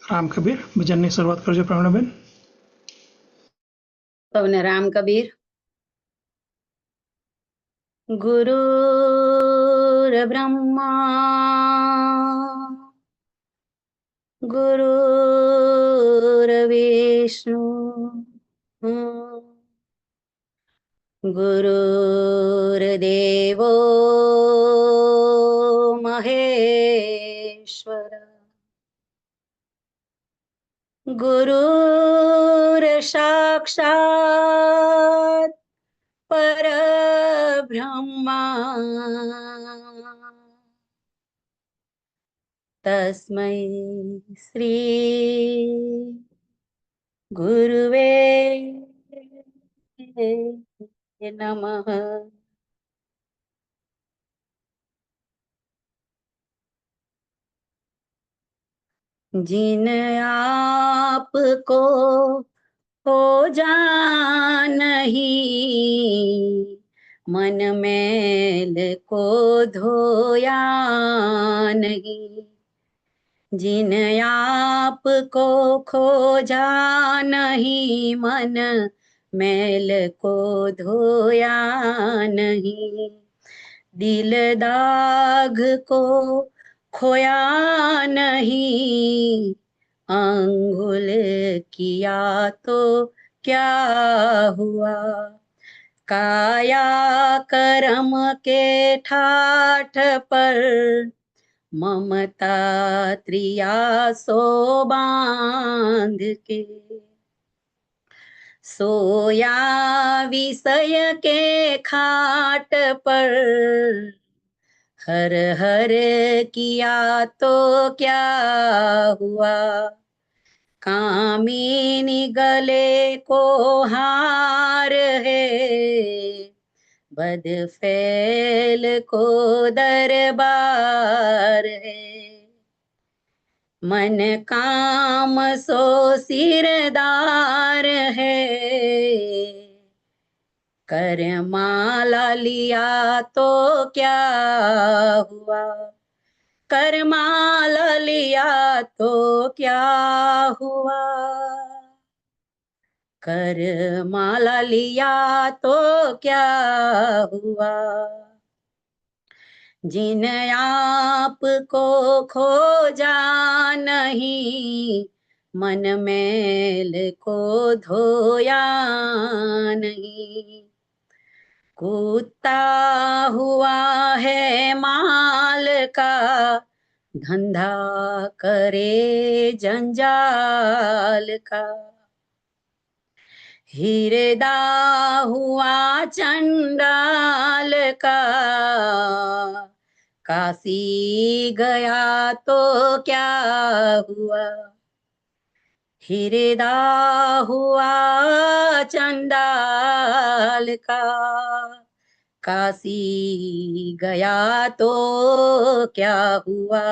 રામ કબીર ભજનની શરૂઆત કરજો પ્રવીણાબેન. સૌને રામ કબીર. ગુરુર બ્રહ્મા ગુરુર વિષ્ણુ ગુરુર્દેવો મહેશ્વર ગુરુર સાક્ષાત પરબ્રહ્મા તસ્મૈ શ્રી ગુરુવે નમઃ. जिन आपको हो नहीं मन मैल को धोया नहीं, जिन आपको खोजा नहीं मन मैल को धोया नहीं, दिल दाग को खोया नहीं, अंगुल किया तो क्या हुआ, काया कर्म के ठाठ पर ममता त्रिया सो बांध के, सोया विषय के खाट पर हर हर किया तो क्या हुआ, कामिनी गले को हार है, बदफैल को दरबार है, मन काम सो सिरदार है, कर माला लिया तो क्या हुआ, कर माला लिया तो क्या हुआ, कर माला लिया तो क्या हुआ, जिन आपको खोजा नहीं मन मैल को धोया नहीं, कुत्ता हुआ है माल का धंधा करे जंजाल का, हिरदा हुआ चंडाल का, काशी गया तो क्या हुआ, हिरदा हुआ चंडाल का, काशी गया तो क्या हुआ,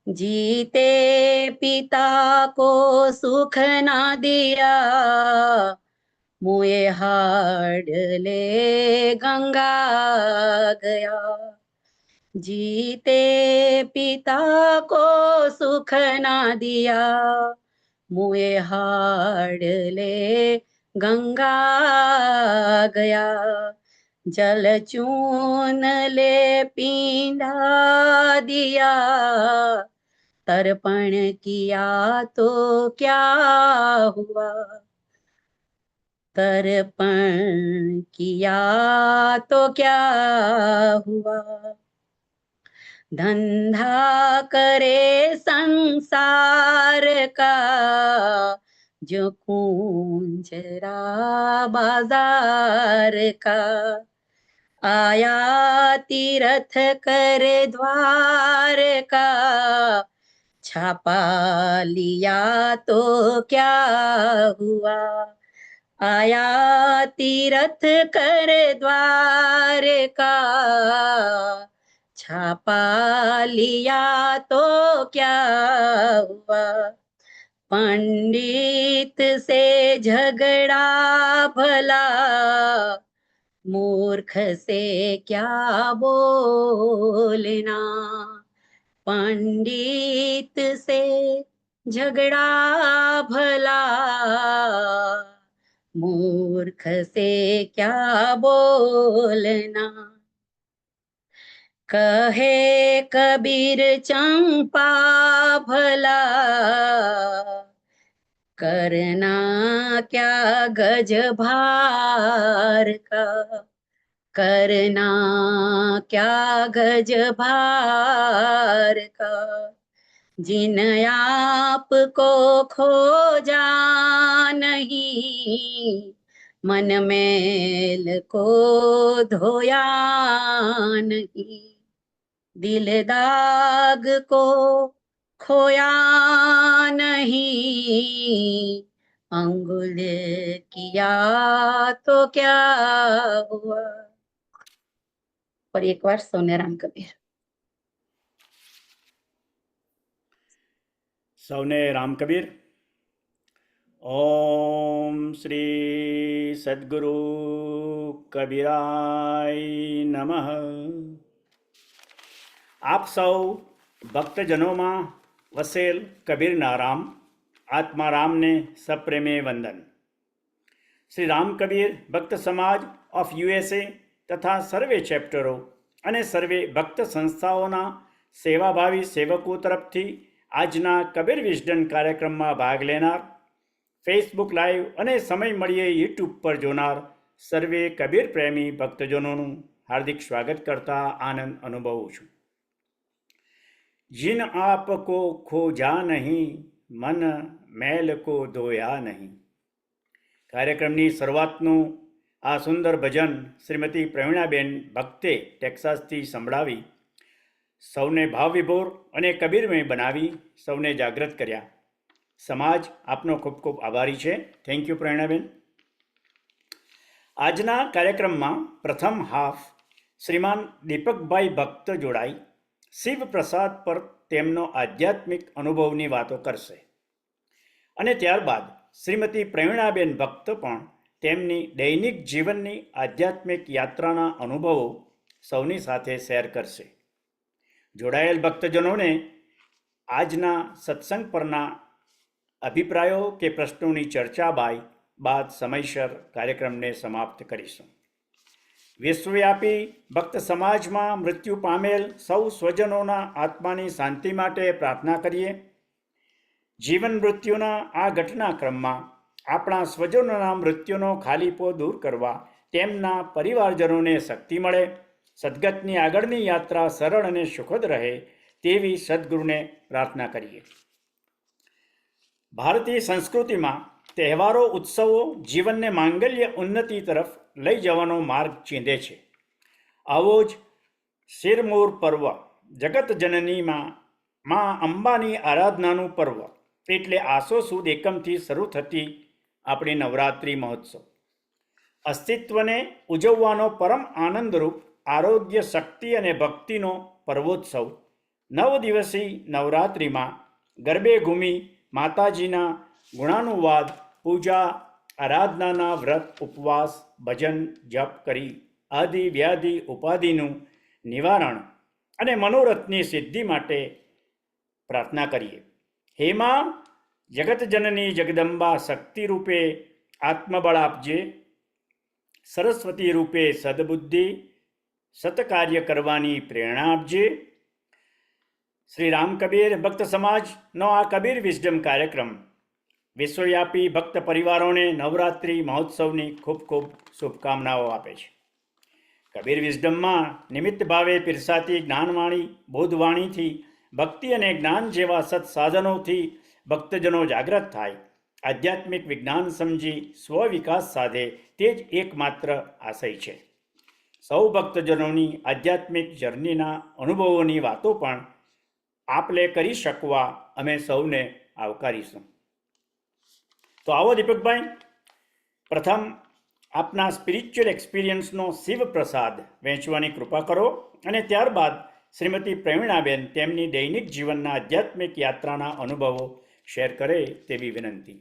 जीते पिता को सुख ना दिया, मुए हाड ले गंगा गया, जीते पिता को सुख ना दिया, मुए हाड ले गंगा गया, जल चून ले पींदा दिया, तर्पण किया तो क्या हुआ, तर्पण किया तो क्या हुआ, धंधा करे संसार का जो कुंजरा बाजार का, आया तीर्थ करे द्वार का, छापा लिया तो क्या हुआ, आया तीर्थ कर द्वार का, छापा लिया तो क्या हुआ, पंडित से झगड़ा भला मूर्ख से क्या बोलना, पंडित से झगड़ा भला, मूर्ख से क्या बोलना। कहे कबीर चंपा भला, करना क्या गज भार का, करना क्या गज भार का। जिन आपको खोजा नहीं, मन मैल को धोया नहीं। दिल दाग को खोया नहीं, अंगुल किया तो क्या हुआ। और एक बार सौने राम कबीर। સૌને રામ કબીર. ઓમ શ્રી સદગુરુ કબીરાય નમઃ. આપ સૌ ભક્તજનોમાં વસેલ કબીરના રામ આત્મારામને સપ્રેમે વંદન. શ્રી રામ કબીર ભક્ત સમાજ ઓફ યુએસએ તથા સર્વે ચેપ્ટરો અને સર્વે ભક્ત સંસ્થાઓના સેવાભાવી સેવકો તરફથી આજના કબીર વિઝડન કાર્યક્રમમાં ભાગ લેનાર, ફેસબુક લાઈવ અને સમય મળીએ યુટ્યુબ પર જોનાર સર્વે કબીર પ્રેમી ભક્તજનોનું હાર્દિક સ્વાગત કરતા આનંદ અનુભવું છું. જીન આપ કો ખોજા નહીં, મન મેલ કો ધોયા નહીં. કાર્યક્રમની શરૂઆતનું આ સુંદર ભજન શ્રીમતી પ્રવીણાબેન ભક્તે ટેક્સાસથી સંભળાવી સૌને ભાવવિભોર અને કબીરમય બનાવી સૌને જાગૃત કર્યા. સમાજ આપનો ખૂબ ખૂબ આભારી છે. Thank you Pravinaben. આજના કાર્યક્રમમાં પ્રથમ હાફ શ્રીમાન દીપકભાઈ ભક્ત જોડાઈ શિવ પ્રસાદ પર તેમનો આધ્યાત્મિક અનુભવની વાતો કરશે અને ત્યારબાદ શ્રીમતી પ્રવીણાબેન ભક્ત પણ તેમની દૈનિક જીવનની આધ્યાત્મિક યાત્રાના અનુભવો સૌની સાથે શેર કરશે. જોડાયેલ ભક્તજનોને આજના સત્સંગ પરના અભિપ્રાયો કે પ્રશ્નોની ચર્ચા બાદ સમયસર કાર્યક્રમને સમાપ્ત કરીશું. વિશ્વવ્યાપી ભક્ત સમાજમાં મૃત્યુ પામેલ સૌ સ્વજનોના આત્માની શાંતિ માટે પ્રાર્થના કરીએ. જીવન મૃત્યુના આ ઘટનાક્રમમાં આપણા સ્વજનોના મૃત્યુનો ખાલીપો દૂર કરવા તેમના પરિવારજનોને શક્તિ મળે, સદગતની આગળની યાત્રા સરળ અને સુખદ રહે તેવી સદગુરુને પ્રાર્થના કરીએ. ભારતીય સંસ્કૃતિમાં તહેવારો ઉત્સવો જીવનને માંગલ્ય ઉન્નતિ તરફ લઈ જવાનો માર્ગ ચીંધે છે. આવો જ શિરમૂર પર્વ, જગત જનનીમાં મા અંબાની આરાધનાનું પર્વ એટલે આસો સુદ એકમથી શરૂ થતી આપણી નવરાત્રિ મહોત્સવ. અસ્તિત્વને ઉજવવાનો પરમ આનંદરૂપ આરોગ્ય, શક્તિ અને ભક્તિનો પર્વોત્સવ 9 દિવસી નવરાત્રિમાં ગરબે ઘૂમી માતાજીના ગુણાનુવાદ, પૂજા, આરાધનાના વ્રત, ઉપવાસ, ભજન, જપ કરી આદિ વ્યાધિ ઉપાધિનું નિવારણ અને મનોરથની સિદ્ધિ માટે પ્રાર્થના કરીએ. હે માં જગતજનની જગદંબા, શક્તિ રૂપે આત્મબળ આપજે, સરસ્વતી રૂપે સદબુદ્ધિ, સતકાર્ય કરવાની પ્રેરણા આપજે. શ્રી રામ કબીર ભક્ત સમાજનો આ કબીર વિઝડમ કાર્યક્રમ વિશ્વવ્યાપી ભક્ત પરિવારોને નવરાત્રિ મહોત્સવની ખૂબ ખૂબ શુભકામનાઓ આપે છે. કબીર વિઝડમમાં નિમિત્ત ભાવે પીરસાતી જ્ઞાનવાણી, બોધવાણીથી ભક્તિ અને જ્ઞાન જેવા સત્સાધનોથી ભક્તજનો જાગૃત થાય, આધ્યાત્મિક વિજ્ઞાન સમજી સ્વવિકાસ સાધે તે જ એકમાત્ર આશય છે. સૌ ભક્તજનોની આધ્યાત્મિક જર્નીના અનુભવોની વાતો પણ આપલે કરી શકવા અમે સૌને આવકારીશું. તો આવો દીપકભાઈ, પ્રથમ આપના સ્પિરિચ્યુઅલ એક્સપિરિયન્સનો શિવ પ્રસાદ વહેંચવાની કૃપા કરો અને ત્યારબાદ શ્રીમતી પ્રવીણાબેન તેમની દૈનિક જીવનના આધ્યાત્મિક યાત્રાના અનુભવો શેર કરે તેવી વિનંતી.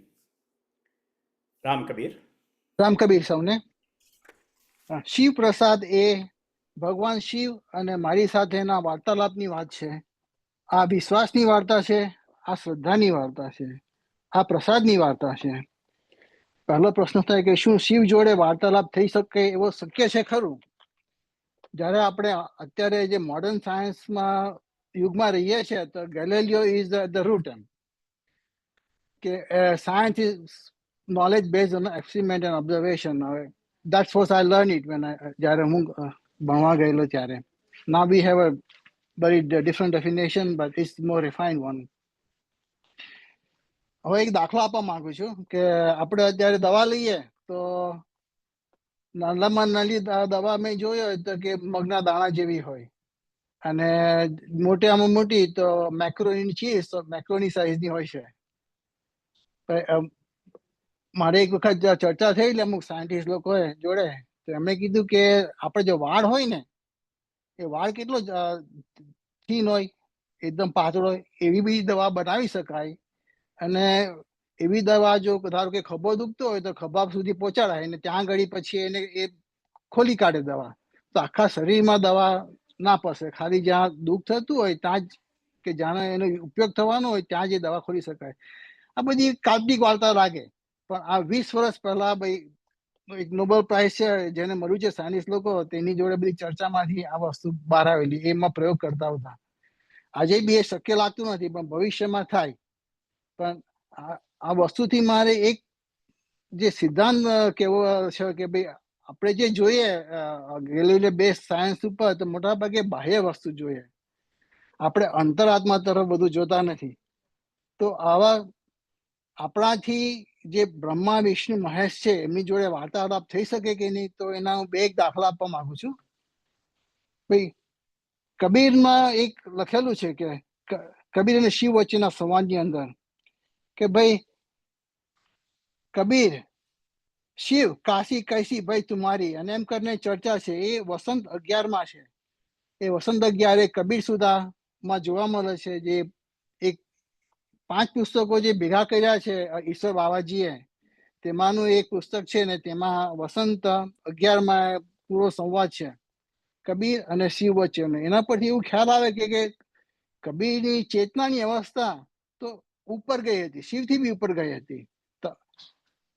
રામ કબીર. રામ કબીર સૌને. શિવ પ્રસાદ એ ભગવાન શિવ અને મારી સાથેના વાર્તાલાપની વાત છે. આ વિશ્વાસની વાર્તા છે, આ શ્રદ્ધાની વાર્તા છે, આ પ્રસાદની વાર્તા છે. પહેલો પ્રશ્ન થાય કે શું શિવ જોડે વાર્તાલાપ થઈ શકે એવો શક્ય છે ખરું? જ્યારે આપણે અત્યારે જે મોડર્ન સાયન્સમાં યુગમાં રહીએ છીએ તો ગેલેલિયો ઇઝ ધ રૂટ એમ કે science is knowledge based on experiment and observation. That's what I learn it when જ્યારે હું ભણવા ગયેલો ત્યારે. Now we have a very different definition, but it's more refined one. હવે એક દાખલો આપવા માંગુ છું કે આપણે અત્યારે દવા લઈએ તો નાનામાં નાની દવા મેં જોઈ હોય તો કે મગના દાણા જેવી હોય, અને મોટામાં મોટી તો મેક્રોની ચીઝ તો મેક્રોની સાઈઝની હોય છે. મારે એક વખત ચર્ચા થયેલી અમુક સાયન્ટિસ્ટ લોકો જોડે, તો એમણે કીધું કે આપણે જો વાળ હોય ને એ વાળ કેટલો થીન હોય, એકદમ પાતળો હોય, એવી બી દવા બનાવી શકાય. અને એવી દવા જો ધારો કે ખભો દુખતો હોય તો ખભા સુધી પહોંચાડાય અને ત્યાં આગળ પછી એને એ ખોલી કાઢે દવા. તો આખા શરીરમાં દવા ના પસે, ખાલી જ્યાં દુઃખ થતું હોય ત્યાં જ કે જ્યાં એનો ઉપયોગ થવાનો હોય ત્યાં જ એ દવા ખોલી શકાય. આ બધી કાલ્પનિક વાર્તા લાગે, પણ આ 20 વર્ષ પહેલા ભાઈ એક નોબેલ પ્રાઇઝ છે જેને મળ્યું છે સાયન્ટિસ્ટ લોકો, તેની જોડે બધી ચર્ચામાંથી આ વસ્તુ બહાર આવેલી, એમાં પ્રયોગ કરતા હતા. આજે બી એ શક્ય લાગતું નથી, પણ ભવિષ્યમાં થાય. પણ આ વસ્તુથી મારે એક જે સિદ્ધાંત કેવો છે કે ભાઈ આપણે જે જોઈએ ગેલેલિયો બેઝ સાયન્સ ઉપર, તો મોટા ભાગે બાહ્ય વસ્તુ જોઈએ, આપણે અંતરાત્મા તરફ બધું જોતા નથી. તો આવા આપણાથી જે બ્રહ્મા વિષ્ણુ મહેશ છે એમની જોડે વાર્તાલાપ થઈ શકે કે નહીં, તો એના હું 2 દાખલા આપવા માંગુ છું. ભાઈ કબીરમાં એક લખેલું છે કે કબીર અને શિવ વચ્ચેના સંવાદની અંદર કે ભાઈ કબીર શિવ કાશી કૈસી ભાઈ તુમારી, અને એમ કરીને ચર્ચા છે. એ વસંત 11માં છે. એ વસંત 11 એ કબીર સુધામાં જોવા મળે છે. જે એક 5 પુસ્તકો જે ભેગા કર્યા છે ઈશ્વર બાવાજીએ, તેમાંનું એક પુસ્તક છે ને તેમાં વસંત 11માં પૂરો સંવાદ છે કબીર અને શિવ વચ્ચેનો. એના પરથી એવું ખ્યાલ આવે કે કબીરની ચેતનાની અવસ્થા તો ઉપર ગઈ હતી, શિવથી બી ઉપર ગઈ હતી.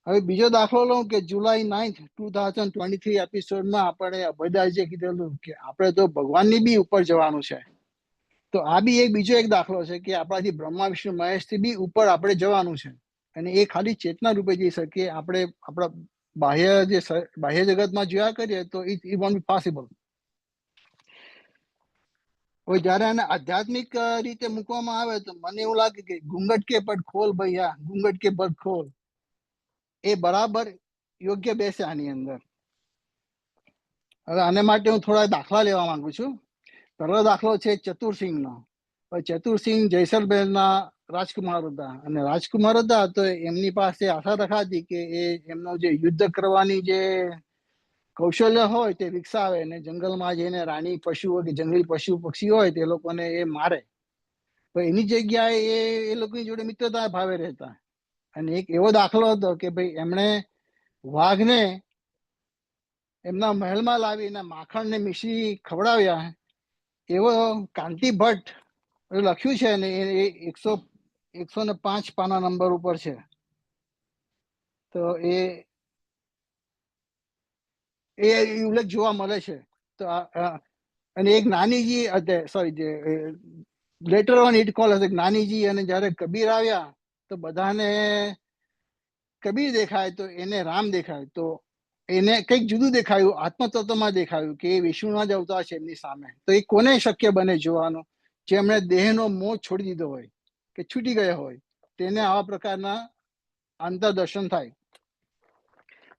હવે બીજો દાખલો લઉં કે જુલાઈ 9, 2023 એપિસોડમાં આપણે અભયદાસજીએ કીધેલું કે આપણે તો ભગવાનની બી ઉપર જવાનું છે. તો આ બી એક બીજો એક દાખલો છે કે આપણાથી બ્રહ્મા વિષ્ણુ મહેશથી બી ઉપર આપણે જવાનું છે, અને એ ખાલી ચેતના રૂપે જઈ શકીએ. આપણે આપણા બાહ્ય જગતમાં જોયા કરીએ તો ઇટ વોન્ટ બી પોસિબલ. હવે જયારે આને આધ્યાત્મિક રીતે મૂકવામાં આવે તો મને એવું લાગે કે ઘૂંઘટ કે પટ ખોલ ભૈયા, ઘૂંઘટ કે પટ ખોલ, એ બરાબર યોગ્ય બેસે આની અંદર. હવે આને માટે હું થોડા દાખલા લેવા માંગુ છું. પહેલો દાખલો છે ચતુરસિંહનો. ચતુરસિંહ જૈસલમેરના રાજકુમાર હતા, અને રાજકુમાર હતા તો એમની પાસે આશા રખાતી કે એ એમનો જે યુદ્ધ કરવાની જે કૌશલ્ય હોય તે વિકસાવે, અને જંગલમાં જઈને રાણી પશુઓ કે જંગલી પશુ પક્ષી હોય તે લોકોને એ મારે. તો એની જગ્યાએ એ લોકોની જોડે મિત્રતા ભાવે રહેતા. અને એક એવો દાખલો હતો કે ભાઈ એમણે વાઘને એમના મહેલમાં લાવીને માખણ ને મિશ્રી ખવડાવ્યા. એવો કાંતિ ભટ્ટ લખ્યું છે ને એ 105 પાના નંબર ઉપર છે. તો એ ઉલ્લેખ જોવા મળે છે. તો અને એક નાનીજી સોરી જે લેટર ઓન ઇટ કોલ હશે નાનીજી, અને જ્યારે કબીર આવ્યા તો બધાને કબીર દેખાય તો એને રામ દેખાય. તો એને કંઈક જુદું દેખાયું, આત્મતત્વમાં દેખાયું કે એ વિષ્ણુના જ અવતાર છે એમની સામે. તો એ કોને શક્ય બને જોવાનું? જેમણે દેહનો મોહ છોડી દીધો હોય કે છૂટી ગયો હોય, તેને આવા પ્રકારના અંતરદર્શન થાય.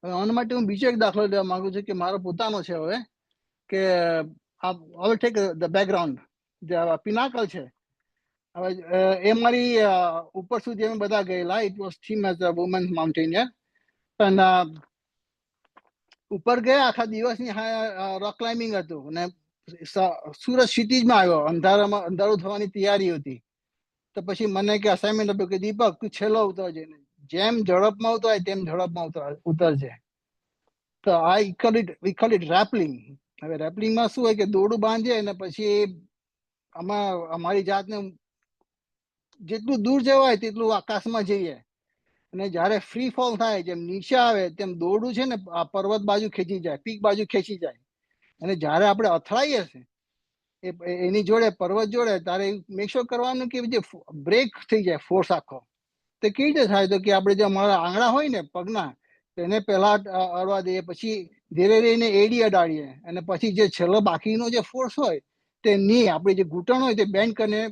આના માટે હું બીજો એક દાખલો લેવા માંગુ છું કે મારો પોતાનો છે. હવે કે હવે ટેક ધ બેકગ્રાઉન્ડ જે પિનાકલ છે. હવે એ મારી ઉપર સુધી અમે બધા ગયેલા. It was theme as a women's mountaineer. પણ ઉપર ગયા આખા દિવસની રોક ક્લાઇમ્બિંગ હતું, અને સુરત ક્ષિતિજમાં આવ્યો, અંધારું થવાની તૈયારી હતી. તો પછી મને કે અસાઇનમેન્ટ આપ્યું કે દીપક તું છેલ્લો ઉતરજે, જેમ ઝડપમાં ઉતરાય તેમ ઝડપમાં ઉતરજે. તો વી કોલ ઇટ રેપલિંગ. હવે રેપલિંગમાં શું હોય કે દોરડું બાંધે અને પછી અમારી જાતને જેટલું દૂર જવાય તેટલું આકાશમાં જઈએ, અને જ્યારે ફ્રી ફોલ થાય, જેમ નીચે આવે તેમ દોરડું છે ને આ પર્વત બાજુ ખેંચી જાય, પીક બાજુ ખેંચી જાય. અને જ્યારે આપણે અથડાઈએ છે એની જોડે, પર્વત જોડે, ત્યારે મેક શ્યોર કરવાનું કે જે બ્રેક થઈ જાય ફોર્સ આખો. તો કેવી રીતે થાય? તો કે આપણે જે અમારા આંગળા હોય ને પગના, તેને પહેલા અડવા દઈએ, પછી ધીરે ધીરે એડી અડાડીએ, અને પછી જે છેલ્લો બાકીનો જે ફોર્સ હોય તે ની આપણે જે ઘૂંટણ હોય તે બેન્ડ કરીને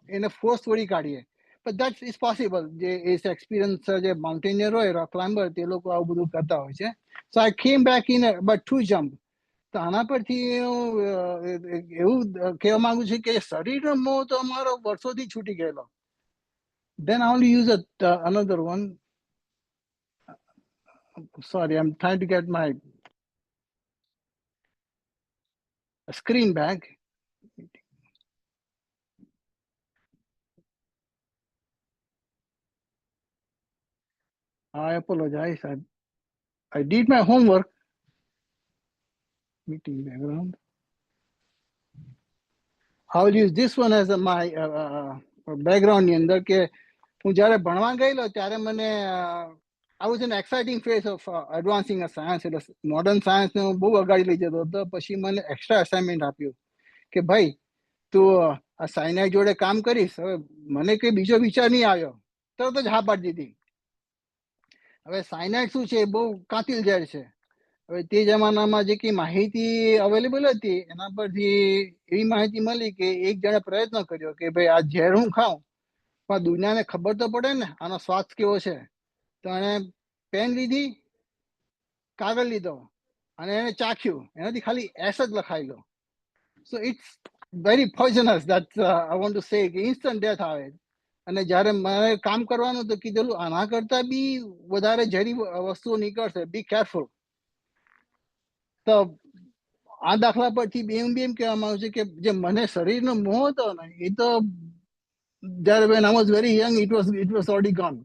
એને ફોર્સ તોડી કાઢીએ. But that is possible. જે એક્સપિરિયન્સ જે માઉન્ટેનિયર હોય, રોક ક્લાઇમ્બર, તે લોકો આવું બધું કરતા હોય છે. So I came back in but to jump. તો આના પરથી એવું કહેવા માંગુ છું કે શરીરનો મોહ તો અમારો વર્ષોથી છૂટી ગયેલો. Then I only use another one. Sorry, I'm trying to get my screen back. I apologize. I did my homework. Meeting background. I will use this one as my background ની અંદર કે હું જ્યારે ભણવા ગયેલો ત્યારે મને I was in exciting phase of advancing a science. એટલે મોડર્ન સાયન્સને હું બહુ અગાડી લઈ જતો હતો. પછી મને એક્સ્ટ્રા અસાઇનમેન્ટ આપ્યું કે ભાઈ તું આ સાયનાઇડ જોડે કામ કરીશ. હવે મને કઈ બીજો વિચાર નહીં આવ્યો, તરત જ હા પાડી દીધી. હવે સાયનાઇડ શું છે? બહુ કાતિલ ઝેર છે. હવે તે જમાનામાં જે કઈ માહિતી અવેલેબલ હતી એના પરથી એવી માહિતી મળી કે એક જણે પ્રયત્ન કર્યો કે ભાઈ આ ઝેર હું ખાઉં પણ દુનિયાને ખબર તો પડે ને આનો સ્વાદ કેવો છે. તો એણે પેન લીધી, કાગળ લીધો અને એને ચાખ્યું. એનાથી ખાલી એસ જ લખાયેલો. So it's very poisonous. That I want to say કે ઇન્સ્ટન્ટ ડેથ આવે. અને જ્યારે મારે કામ કરવાનું તો કીધેલું આના કરતા બી વધારે ઝેરી વસ્તુઓ નીકળશે, બી કેરફુલ. તો આ દાખલા પરથી એમ કહેવામાં આવે છે કે જે મને શરીરનો મોહ હતો ને એ તો જ્યારે when I was very young it was already gone.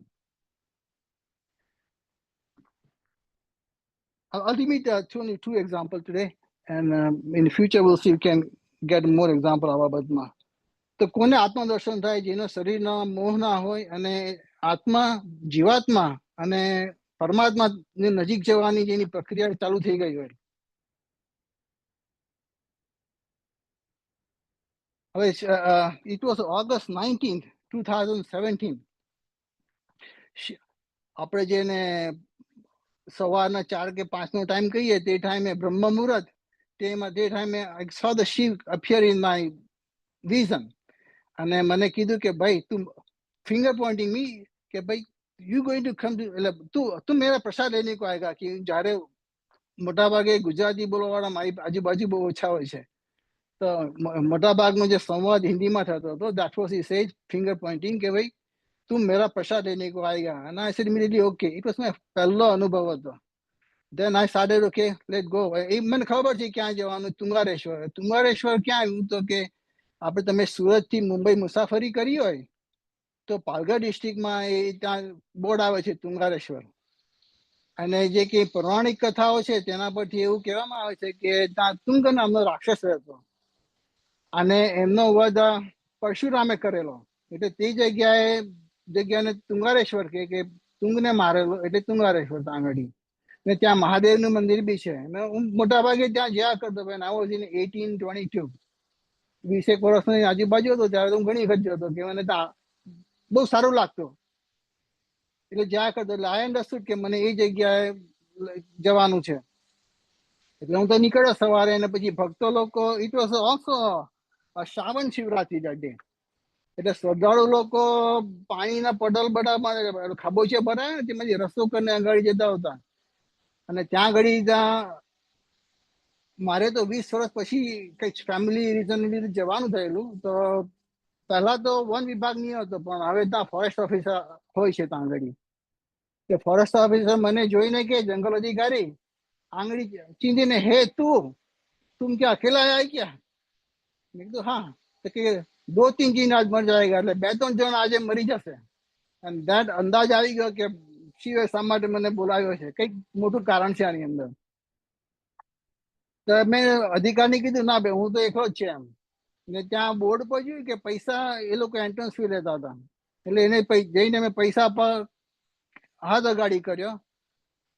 I'll give you only two examples today, and in the future we'll see if we can get more example આ બાબતમાં. તો કોને આત્મદર્શન થાય જેનો શરીરના મોહ ના હોય અને આત્મા, જીવાત્મા અને પરમાત્માની નજીક જવાની જેની પ્રક્રિયા ચાલુ થઈ ગઈ હોય. હવે it was August 19th, 2017. આપણે જેને સવારના 4 કે 5 નો ટાઈમ કહીએ તે ટાઈમે બ્રહ્મ મુહૂર્ત, તે ટાઈમે I saw the Shiv appear in my vision. અને મને કીધું કે ભાઈ તું ફિંગર પોઇન્ટિંગ મી કે ભાઈ you going to come to, એટલે તું મેરા પ્રસાદ લેને કો આયેગા. કે જ્યારે મોટાભાગે ગુજરાતી બોલવાવાળા મારી આજુબાજુ બહુ ઓછા હોય છે, તો મોટાભાગનો જે સંવાદ હિન્દીમાં થતો હતો. That was he said finger pointing કે ભાઈ તું મેરા પ્રસાદ લેને કો આયેગા. અને I said immediately okay. It was my પહેલો અનુભવ હતો. Then I started, okay, let's go. એ મને ખબર છે ક્યાં જવાનું, તુંગારેશ્વર. તુંગારેશ્વર ક્યાં આવ્યું? તો કે આપણે તમે સુરતથી મુંબઈ મુસાફરી કરી હોય તો પાલઘર ડિસ્ટ્રિક્ટમાં એ ત્યાં બોર્ડ આવે છે તુંગારેશ્વર. અને જે કે પૌરાણિક કથાઓ છે તેના પરથી એવું કહેવામાં આવે છે કે ત્યાં તુંગ નામનો રાક્ષસ રહેતો અને એમનો વધ પરશુરામે કરેલો. એટલે તે જગ્યાને તુંગારેશ્વર કે તુંગને મારેલો એટલે તુંગારેશ્વર ત્યાં આગળ. ને ત્યાં મહાદેવનું મંદિર બી છે. હું મોટાભાગે ત્યાં જ્યાં કરતો ભાઈ આવો છે 1822, 20 વર્ષની આજુબાજુ હતો ત્યારે હું ઘણી વખત જતો કે મને ત્યાં બહુ સારું લાગતું. એટલે જ્યાં કરતો એટલે આઈ અન્ડરસ્ટુડ કે મને એ જગ્યાએ જવાનું છે. એટલે હું તો નીકળ્યો સવારે. અને પછી ભક્તો લોકો, it was also Shravan Shivratri that day. એટલે શ્રદ્ધાળુ લોકો પાણીના પડલ ખાબોચિયા ભરાય ને તેમાંથી રસ્તો કરીને આગળ જતા હતા. અને ત્યાં આગળ મારે તો 20 વર્ષ પછી કંઈક ફેમિલી રીઝન લીધે જવાનું થયેલું. તો પહેલા તો વન વિભાગ નહીં હતો, પણ હવે ત્યાં ફોરેસ્ટ ઓફિસર હોય છે ત્યાં આગળ. કે ફોરેસ્ટ ઓફિસર મને જોઈને કે જંગલ અધિકારી આંગળી ચીંધીને, હે તું ક્યાં અકેલા આયા ક્યાં? મેં કીધું હા. તો કે 2-3 दिन આજ મર જાયગા. એટલે 2-3 જણ આજે મરી જશે. અને દેટ અંદાજ આવી ગયો કે શિવે શા માટે મને બોલાવ્યો છે, કંઈક મોટું કારણ છે આની અંદર. તો મેં અધિકારીને કીધું ના ભાઈ હું તો એકલો જ છે એમ. ને ત્યાં બોર્ડ પર જોયું કે પૈસા એ લોકો એન્ટ્રન્સ ફી લેતા હતા. એટલે એને જઈને મેં પૈસા પર હાથ અગાડી કર્યો.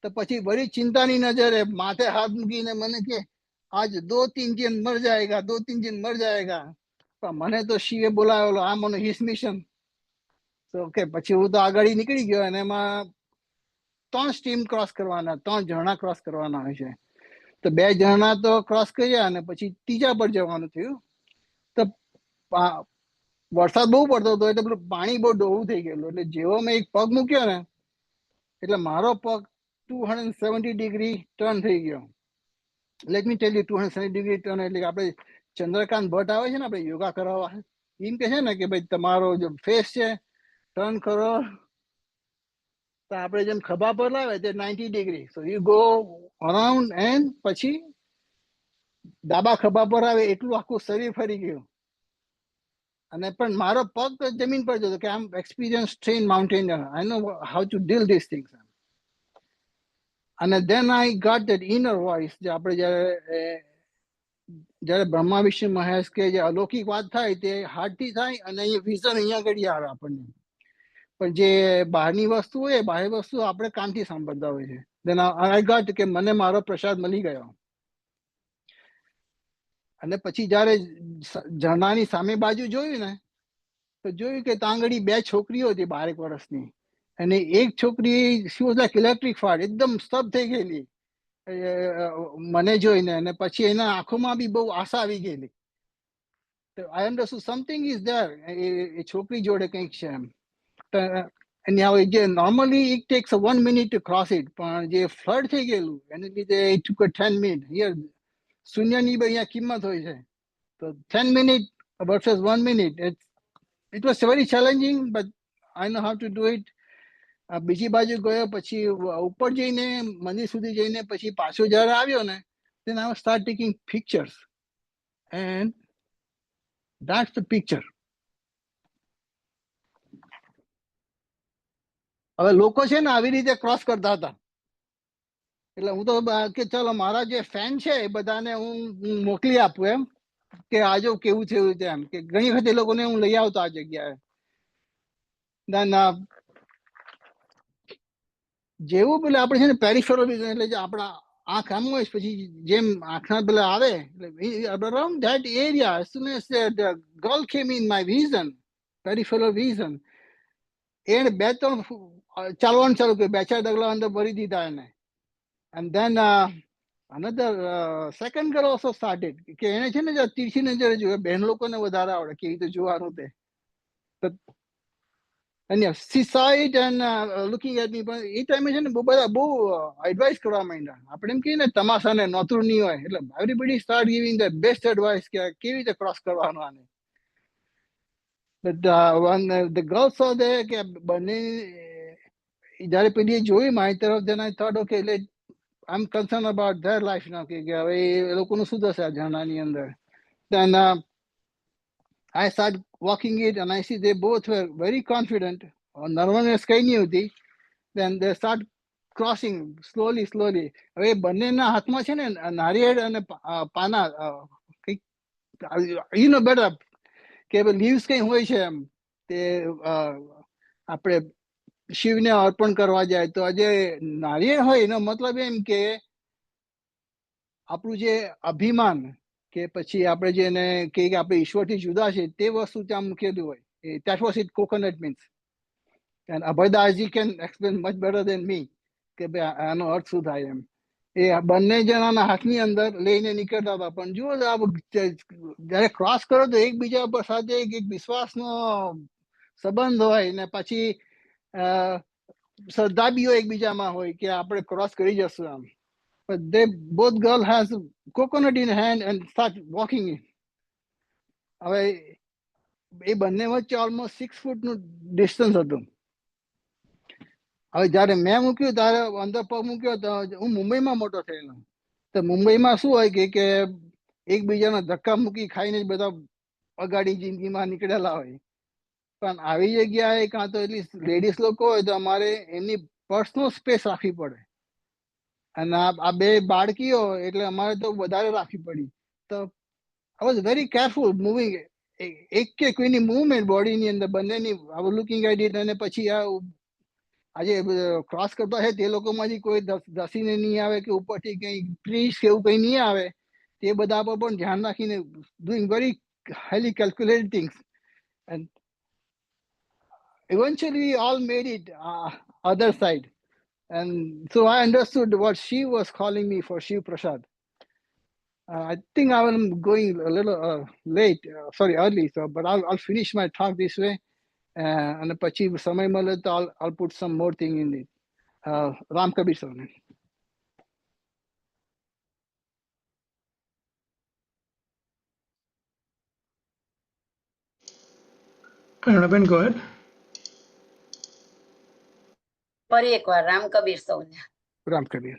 તો પછી બड़ी ચિંતાની નજરે માથે હાથ મૂકીને મને કે આજ 2-3 જન મર જાયેગા, 2-3 જન મર જાયેગા. પણ મને તો શિવે બોલાવેલો, આમ ઓન હિસ મિશન. તો કે પછી હું તો આગળ નીકળી ગયો, અને એમાં 3 સ્ટ્રીમ ક્રોસ કરવાના, 3 ઝરણા ક્રોસ કરવાના હોય છે. તો 2 ઝરણા તો ક્રોસ કર્યા, અને પછી ત્રીજા પર જવાનું થયું. તો વરસાદ બહુ પડતો હતો, એટલે પેલું પાણી બહુ ડોવું થઈ ગયેલું. એટલે જેવો મેં એક પગ મૂક્યો ને, એટલે મારો પગ 270 ડિગ્રી ટર્ન થઈ ગયો. Let me tell you, 270 degree turn એટલે કે આપણે ચંદ્રકાંત ભટ્ટ આવે છે ને આપણે યોગા કરાવવા, એમ કે છે ને કે ભાઈ તમારો જે ફેસ છે ટર્ન કરો, તો આપણે જેમ ખભા પર લાવે તે 90 degree. So you go around, and પછી ડાબા ખભા પર આવે એટલું આખું શરીર ફરી ગયું. અને પણ મારો પગ તો જમીન પર જતો, કે આમ experience train mountaineer, I know how to deal this things. અને then I got that inner voice, જે આપણે જ્યારે બ્રહ્મા વિષ્ણુ મહેશ કે જે અલૌકિક વાત થાય તે હાર્ટથી થાય, અને અહીંયા વિઝન અહીંયા આગળ આવે આપણને. પણ જે બહારની વસ્તુ હોય, બાહ્ય વસ્તુ આપણે કાનથી સાંભળતા હોય છે. then I got કે મને મારો પ્રસાદ મળી ગયો. અને પછી જ્યારે ઝરણાની સામે બાજુ જોયું ને, તો જોયું કે ત્યાં આગળ 2 છોકરીઓ હતી 12 વર્ષની. અને એક છોકરી શી વોઝ લાઈક ઇલેક્ટ્રિફાઈડ, એકદમ સ્તબ્ધ થઈ ગયેલી મને જોઈને. અને પછી એના આંખોમાં બી બહુ આશા આવી ગયેલી. તો આઈ અન્ડરસ્ટુડ સમથિંગ ઇઝ ધેર, એ છોકરી જોડે કંઈક છે એમ. અને હવે જે normally it tax 1 minute to cross it, પણ જે ફ્લડ થઈ ગયેલું એને લીધે ઇટ ટુક 10 મિનિટ. હિયર શૂન્યની બી અહીંયા કિંમત હોય છે. તો 10 minute versus 1 minute, it was very challenging, but I know how to do it. બીજી બાજુ ગયો, પછી ઉપર જઈને મંદિર સુધી જઈને પછી પાછો જ્યારે આવ્યો ને, then I start taking pictures, and that's the picture. હવે લોકો છે ને આવી રીતે ક્રોસ કરતા હતા. એટલે હું તો કે ચલો મારા જે ફેન છે એ બધાને હું મોકલી આપું એમ, કે આજો કેવું થયું છે એમ, કે ઘણી વખત એ લોકોને હું લઈ આવતો આ જગ્યાએ. જેવું પેલા આપણે છે ને પેરિફેરલ વિઝન, એટલે જે આપણા આંખ આમ હોય, પછી જેમ આંખના પેલા આવે, around that area, as soon as the girl came in my vision, peripheral vision, એને 2-3 ચાલવાનું ચાલુ કર્યું, 2-4 ડગલા અંદર ભરી દીધા એને. and then another second girl also started, કે એને છે ને તીરછી નજરે જોયે, બહેન લોકોને વધારે આવડે કેવી રીતે જોવાનું તે. And yes, she saw it and looking at me. પણ એ ટાઈમે છે ને બધા બહુ એડવાઇસ કરવા માંડ્યા. આપણે એમ કહીએ ને તમાશાને નોતરું નહીં હોય, એટલે everybody start giving the best advice કે કેવી રીતે ક્રોસ કરવાનું આને. But when the girl saw there કે બંને જ્યારે પેલી જોઈ મારી તરફ, then I thought okay, I'm concerned about their life now, કે હવે એ લોકોનું શું થશે આ ઝરણાની અંદર. Then I started walking it, and I see they both were very confident. Nervousness કઈ નહીં હોતી. Then they start crossing slowly. હવે બંનેના હાથમાં છે ને નારિયેળ અને પાના, you know better, કે લીવ્સ કઈ હોય છે એમ, તે આપણે શિવને અર્પણ કરવા જાય તો જે નારિયેળ હોય એનો મતલબ એમ કે આપણું જે અભિમાન, કે પછી આપણે જેને કહીએ કે આપણે ઈશ્વરથી જુદા છે, તે વસ્તુ ત્યાં મૂકેલું હોય. That was it, coconut means. And Abhaydaji can explain much better than me કે ભાઈ આનો અર્થ શું થાય એમ. એ બંને જણાના હાથની અંદર લઈને નીકળતા હતા. પણ જુઓ જયારે ક્રોસ કરો તો એકબીજા પર સાથે એક વિશ્વાસનો સંબંધ હોય, ને પછી શ્રદ્ધા બી હોય એકબીજામાં હોય કે આપણે ક્રોસ કરી જશું આમ. But they both girl has coconut in hand and start walking in. હવે એ બંને વચ્ચે ઓલમોસ્ટ 6 ફૂટનું ડિસ્ટન્સ હતું. હવે જયારે મેં મૂક્યું ત્યારે અંદર પગ મૂક્યો તો હું મુંબઈમાં મોટો થયેલો. તો મુંબઈમાં શું હોય કે એકબીજાના ધક્કા મૂકી ખાઈને જ બધા અગાડી જિંદગીમાં નીકળેલા હોય. પણ આવી જગ્યાએ કાં તો એટલી લેડીઝ લોકો હોય તો અમારે એમની પર્સનલ સ્પેસ રાખવી પડે. અને આ 2 બાળકીઓ એટલે અમારે તો વધારે રાખવી પડી. તો I was very careful moving એક કે કોઈની મૂવમેન્ટ બોડીની અંદર બંનેની I was looking at it. અને પછી આજે ક્રોસ કરતા છે તે લોકોમાંથી કોઈ ધસીને નહીં આવે કે ઉપરથી કંઈ ટ્રીસ કે એવું કંઈ નહીં આવે, તે બધા પર પણ ધ્યાન રાખીને doing very highly calculated things. And eventually we all made it other side. And so I understood what she was calling me for Shiv Prasad. I think I am going a little late, early, so but I'll finish my talk this way. And પછી સમય મળે તો I'll put some more thing in it. Ram Kabir sir. Pranaben, go ahead. ફરી એકવાર રામ કબીર સૌને. રામ કબીર.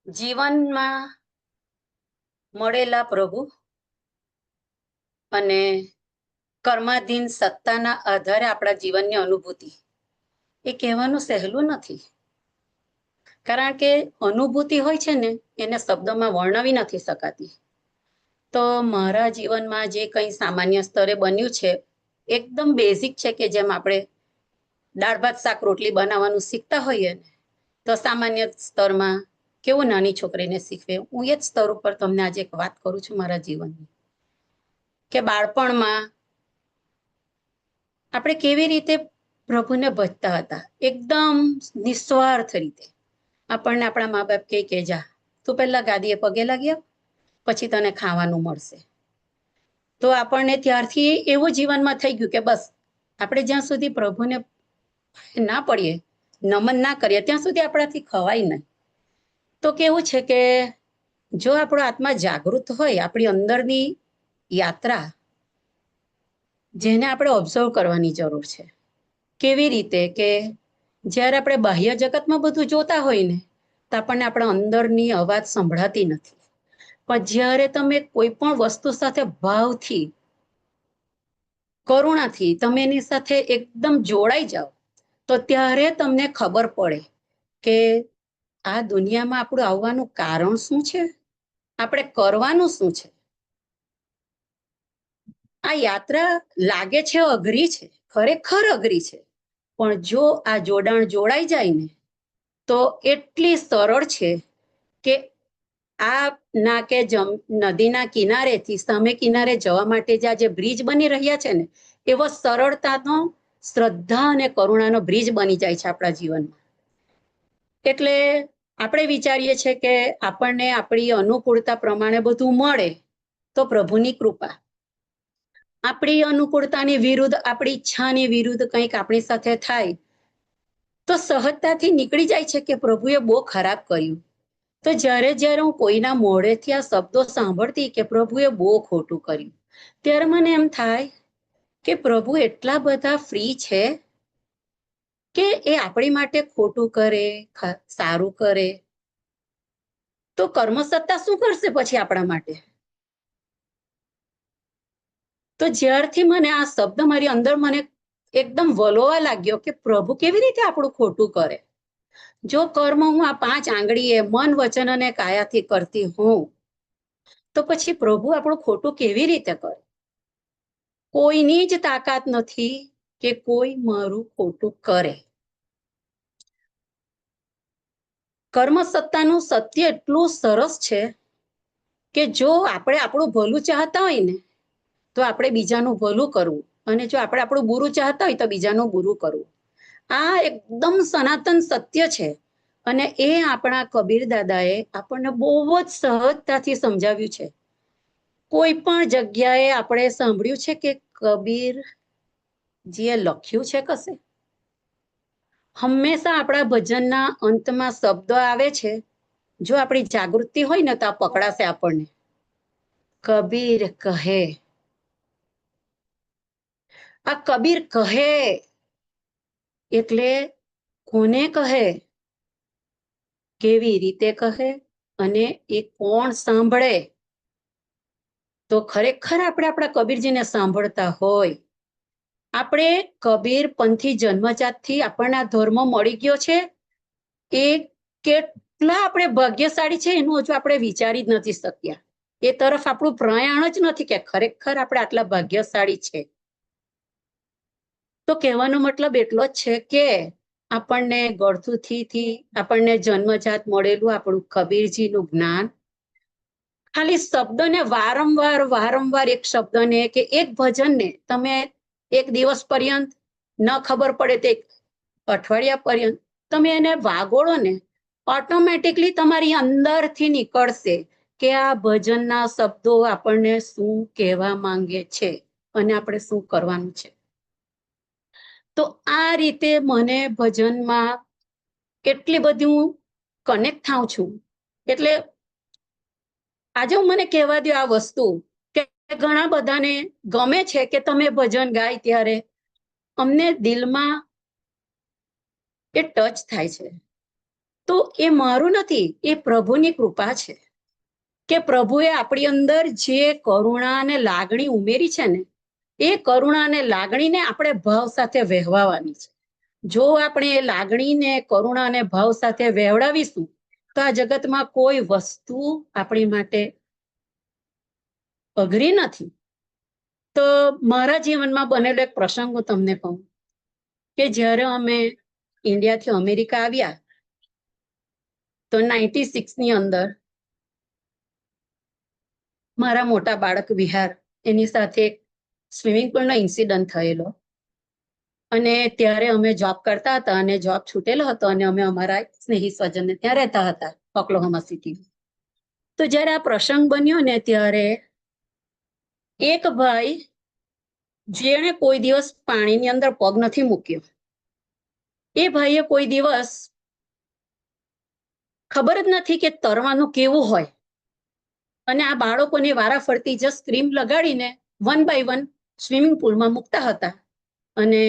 જીવનમાં મળેલા પ્રભુ અને કર્માધીન સત્તાના આધારે આપણા જીવનની અનુભૂતિ એ કહેવાનું સહેલું નથી, કારણ કે અનુભૂતિ હોય છે ને એને શબ્દોમાં વર્ણવી નથી શકાતી. તો મારા જીવનમાં જે કંઈ સામાન્ય સ્તરે બન્યું છે એકદમ બેઝિક છે, કે જેમ આપણે દાળ ભાત શાક રોટલી બનાવવાનું શીખતા હોઈએ ને તો સામાન્ય સ્તરમાં કેવું નાની છોકરીને શીખવે, હું એ જ સ્તર ઉપર તમને આજે એક વાત કરું છું મારા જીવનની. કે બાળપણમાં આપણે કેવી રીતે પ્રભુને ભજતા હતા, એકદમ નિસ્વાર્થ રીતે. આપણને આપણા મા બાપ કહે કે જા તું પહેલા ગાદીએ પગે લાગ્યા પછી તને ખાવાનું મળશે. તો આપણને ત્યારથી એવું જીવનમાં થઈ ગયું કે બસ આપણે જ્યાં સુધી પ્રભુને ના પડીએ, નમન ના કરીએ ત્યાં સુધી આપણાથી ખવાય નહીં. તો કેવું છે કે જો આપણો આત્મા જાગૃત હોય, આપણી અંદરની યાત્રા જેને આપણે ઓબ્ઝર્વ કરવાની જરૂર છે. કેવી રીતે કે જ્યારે આપણે બાહ્ય જગતમાં બધું જોતા હોય ને તો આપણને આપણા અંદરની અવાજ સંભળાતી નથી, પણ જ્યારે તમે કોઈ પણ વસ્તુ સાથે ભાવથી, કરુણાથી તમે એની સાથે એકદમ જોડાઈ જાઓ તો ત્યારે તમને ખબર પડે કે આ દુનિયામાં આપણું આવવાનું કારણ શું છે, આપણે કરવાનું શું છે. આ યાત્રા લાગે છે અઘરી છે, ખરેખર અઘરી છે, પણ જો આ જોડાણ જોડાઈ જાય ને તો એટલી સરળ છે કે આ ના કે નદીના કિનારેથી સામે કિનારે જવા માટે જે બ્રિજ બની રહ્યા છે ને એવો સરળતાનો શ્રદ્ધા અને કરુણાનો બ્રિજ બની જાય છે આપણા જીવનમાં. એટલે આપણે વિચારીએ છીએ કે આપણને આપણી અનુકૂળતા પ્રમાણે બધું મળે તો પ્રભુની કૃપા. આપણી અનુકૂળતાની વિરુદ્ધ, આપણી ઈચ્છાની વિરુદ્ધ કંઈક આપણી સાથે થાય તો સહજતાથી નીકળી જાય છે કે પ્રભુએ બહુ ખરાબ કર્યું. તો જ્યારે જ્યારે હું કોઈના મોઢેથી આ શબ્દો સાંભળતી કે પ્રભુએ બહુ ખોટું કર્યું, ત્યારે મને એમ થાય કે પ્રભુ એટલા બધા ફ્રી છે કે એ આપણી માટે ખોટું કરે, સારું કરે, તો કર્મસત્તા શું કરશે પછી આપણા માટે. તો જ્યારથી મને આ શબ્દ મારી અંદર મને એકદમ વલોવા લાગ્યો કે પ્રભુ કેવી રીતે આપણું ખોટું કરે. જો કર્મ હું આ 5 આંગળીએ મન, વચન અને કાયાથી કરતી હોઉં તો પછી પ્રભુ આપણું ખોટું કેવી રીતે કરે. કોઈની જ તાકાત નથી કે કોઈ મારું ખોટું કરે. કર્મસત્તાનું સત્ય એટલું સરસ છે કે જો આપણે આપણું ભલું ચાહતા હોય ને તો આપણે બીજાનું ભલું કરવું, અને જો આપણે આપણું બુરું ચાહતા હોય તો બીજાનું બુરું કરવું. આ એકદમ સનાતન સત્ય છે અને એ આપણા કબીર દાદાએ આપણને બહુ જ સહજતાથી સમજાવ્યું છે. કોઈ પણ જગ્યાએ આપણે સાંભળ્યું છે કે કબીરજીએ લખ્યું છે કશે? હંમેશા આપણા ભજનના અંતમાં શબ્દો આવે છે, જો આપણી જાગૃતિ હોય ને તો આ પકડાશે આપણને. કબીર કહે. આ કબીર કહે એટલે કોને કહે, કેવી રીતે કહે અને એ કોણ સાંભળે. તો ખરેખર આપણે આપણા કબીરજીને સાંભળતા હોય, આપણે કબીર પંથી જન્મજાતથી આપણને ધર્મ મળી ગયો છે, એ કે કેટલા આપણે ભાગ્યશાળી છે એનું હજુ આપણે વિચારી જ નથી શક્યા. એ તરફ આપણું પ્રયાણ જ નથી કે ખરેખર આપણે આટલા ભાગ્યશાળી છે. તો કહેવાનો મતલબ એટલો જ છે કે આપણને ગળથુથી આપણને જન્મજાત મળેલું આપણું કબીરજીનું જ્ઞાન, ખાલી શબ્દને વારંવાર એક શબ્દને કે એક ભજનને તમે એક દિવસ પર્યંત ન ખબર પડે તે અઠવાડિયા પર્યંત તમે એને વાગોળો ને, ઓટોમેટિકલી તમારી અંદરથી નીકળશે કે આ ભજનના શબ્દો આપણને શું કહેવા માંગે છે અને આપણે શું કરવાનું છે. તો આ રીતે મને ભજનમાં કેટલી બધી હું કનેક્ટ થાઉં છું. એટલે આજે હું મને કહેવા દો આ વસ્તુ કે ઘણા બધાને ગમે છે કે તમે ભજન ગાય ત્યારે અમને દિલમાં એ ટચ થાય છે. તો એ મારું નથી, એ પ્રભુની કૃપા છે કે પ્રભુએ આપણી અંદર જે કરુણા અને લાગણી ઉમેરી છે ને, એ કરુણા અને લાગણીને આપણે ભાવ સાથે વહેવાવાની છે. જો આપણે એ લાગણીને કરુણા અને ભાવ સાથે વહેવડાવીશું તો આ જગતમાં કોઈ વસ્તુ આપણી માટે અઘરી નથી. તો મારા જીવનમાં બનેલો એક પ્રસંગ હું તમને કહું કે જ્યારે અમે ઇન્ડિયાથી અમેરિકા આવ્યા તો 96 ની અંદર મારા મોટા બાળક વિહાર એની સાથે સ્વિમિંગ પુલનો ઇન્સિડન્ટ થયેલો અને ત્યારે અમે જોબ કરતા હતા અને જોબ છૂટેલો હતો અને અમે અમારા સ્નેહી સ્વજનને ત્યાં રહેતા હતા ઓક્લાહોમા સિટી. તો જ્યારે આ પ્રસંગ બન્યો ને ત્યારે એક ભાઈ જેણે કોઈ દિવસ પાણીની અંદર પગ નથી મૂક્યો, એ ભાઈએ કોઈ દિવસ ખબર જ નથી કે તરવાનું કેવું હોય, અને આ બાળકોને વારાફરતી જ સ્ક્રીમ લગાડીને 1 by 1 સ્વિમિંગ પુલમાં મૂકતા હતા. અને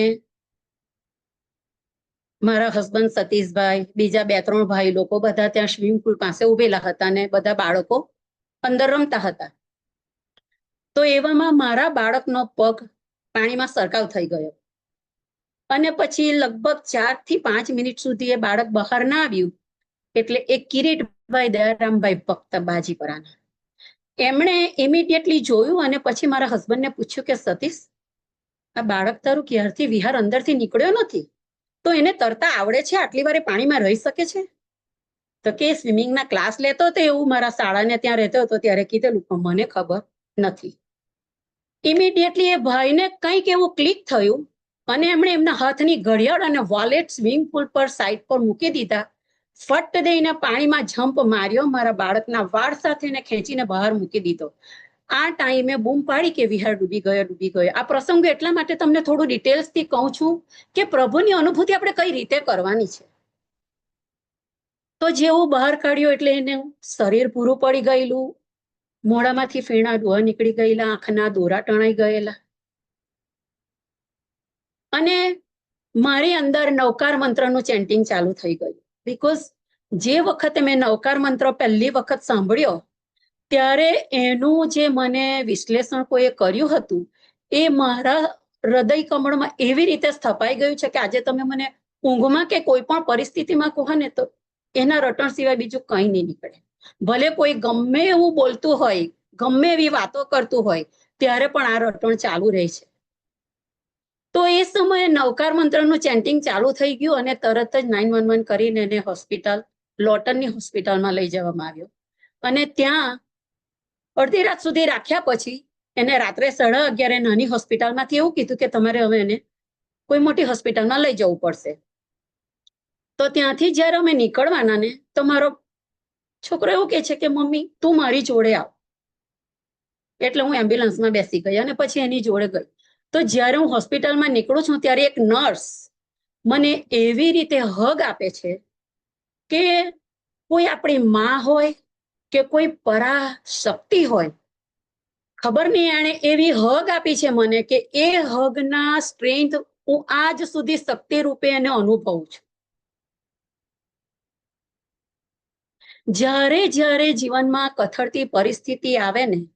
મારા હસબન્ડ સતીશભાઈ, બીજા 2-3 ભાઈ લોકો બધા ત્યાં સ્વિમિંગ પુલ પાસે ઉભેલા હતા અને બધા બાળકો અંદર રમતા હતા. તો એવામાં મારા બાળકનો પગ પાણીમાં સરકાવ થઈ ગયો અને પછી લગભગ 4 થી 5 મિનિટ સુધી એ બાળક બહાર ના આવ્યું. એટલે એક કિરીટભાઈ દયારામભાઈ ભક્ત બાજીપરાના, એમણે ઇમિડિયેટલી જોયું અને પછી મારા હસબન્ડને પૂછ્યું કે સતીશ, આ બાળક તારું ક્યારથી વિહાર અંદરથી નીકળ્યો નથી, તો એને તરતા આવડે છે? આટલી વારે પાણીમાં રહી શકે છે? તો કે સ્વિમિંગના ક્લાસ લેતો હતો એવું મારા શાળાને ત્યાં રહેતો હતો ત્યારે કીધેલું, પણ મને ખબર નથી. ઇમિડિયેટલી એ ભાઈને કંઈક એવું ક્લિક થયું અને એમણે એમના હાથની ઘડિયાળ અને વોલેટ સ્વિમિંગ પુલ પર સાઈડ પર મૂકી દીધા. ફટ દઈને પાણીમાં જમ્પ માર્યો, મારા બાળકના વાળ સાથે એને ખેંચીને બહાર મૂકી દીધો. આ ટાઈમે બૂમ પાડી કે વિહાર ડૂબી ગયો. આ પ્રસંગો એટલા માટે તમને થોડું ડિટેલ્સથી કહું છું કે પ્રભુની અનુભૂતિ આપણે કઈ રીતે કરવાની છે. તો જેવું બહાર કાઢ્યો એટલે એને શરીર પૂરું પડી ગયેલું, મોઢામાંથી ફીણા ડોહા નીકળી ગયેલા, આંખના દોરા ટણાઈ ગયેલા અને મારી અંદર નવકાર મંત્રનું ચેન્ટિંગ ચાલુ થઈ ગયું. બીકોઝ જે વખતે મેં નવકાર મંત્ર પહેલી વખત સાંભળ્યો ત્યારે એનું જે મને વિશ્લેષણ કોઈએ કર્યું હતું એ મારા હૃદય કમળમાં એવી રીતે સ્થપાઈ ગયું છે કે આજે તમે મને ઊંઘમાં કે કોઈ પણ પરિસ્થિતિમાં કહો ને તો એના રટણ સિવાય બીજું કંઈ નહીં નીકળે. ભલે કોઈ ગમે એવું બોલતું હોય, ગમે એવી વાતો કરતું હોય, ત્યારે પણ આ રટણ ચાલુ રહે છે. તો એ સમયે નવકાર મંત્રનું ચેન્ટિંગ ચાલુ થઈ ગયું અને તરત જ 911 કરીને એને હોસ્પિટલ, લોટનની હોસ્પિટલમાં લઈ જવામાં આવ્યો અને ત્યાં અડધી રાત સુધી રાખ્યા પછી એને રાત્રે 11:30 નાની હોસ્પિટલમાંથી એવું કીધું કે તમારે હવે એને કોઈ મોટી હોસ્પિટલમાં લઈ જવું પડશે. તો ત્યાંથી જ્યારે અમે નીકળવાના ને તો મારો છોકરો એવું કહે છે કે મમ્મી તું મારી જોડે આવ. એટલે હું એમ્બ્યુલન્સમાં બેસી ગઈ અને પછી એની જોડે ગઈ. તો જ્યારે હું હોસ્પિટલમાં નીકળું છું ત્યારે એક નર્સ મને એવી રીતે હગ આપે છે કે કોઈ આપણી માં હોય કે કોઈ પરાશક્તિ હોય, ખબર નહીં એણે એવી હગ આપી છે મને કે એ હગના સ્ટ્રેન્થ હું આજ સુધી શક્તિ રૂપે એને અનુભવું છું. જ્યારે જ્યારે જીવનમાં કથળતી પરિસ્થિતિ આવે ને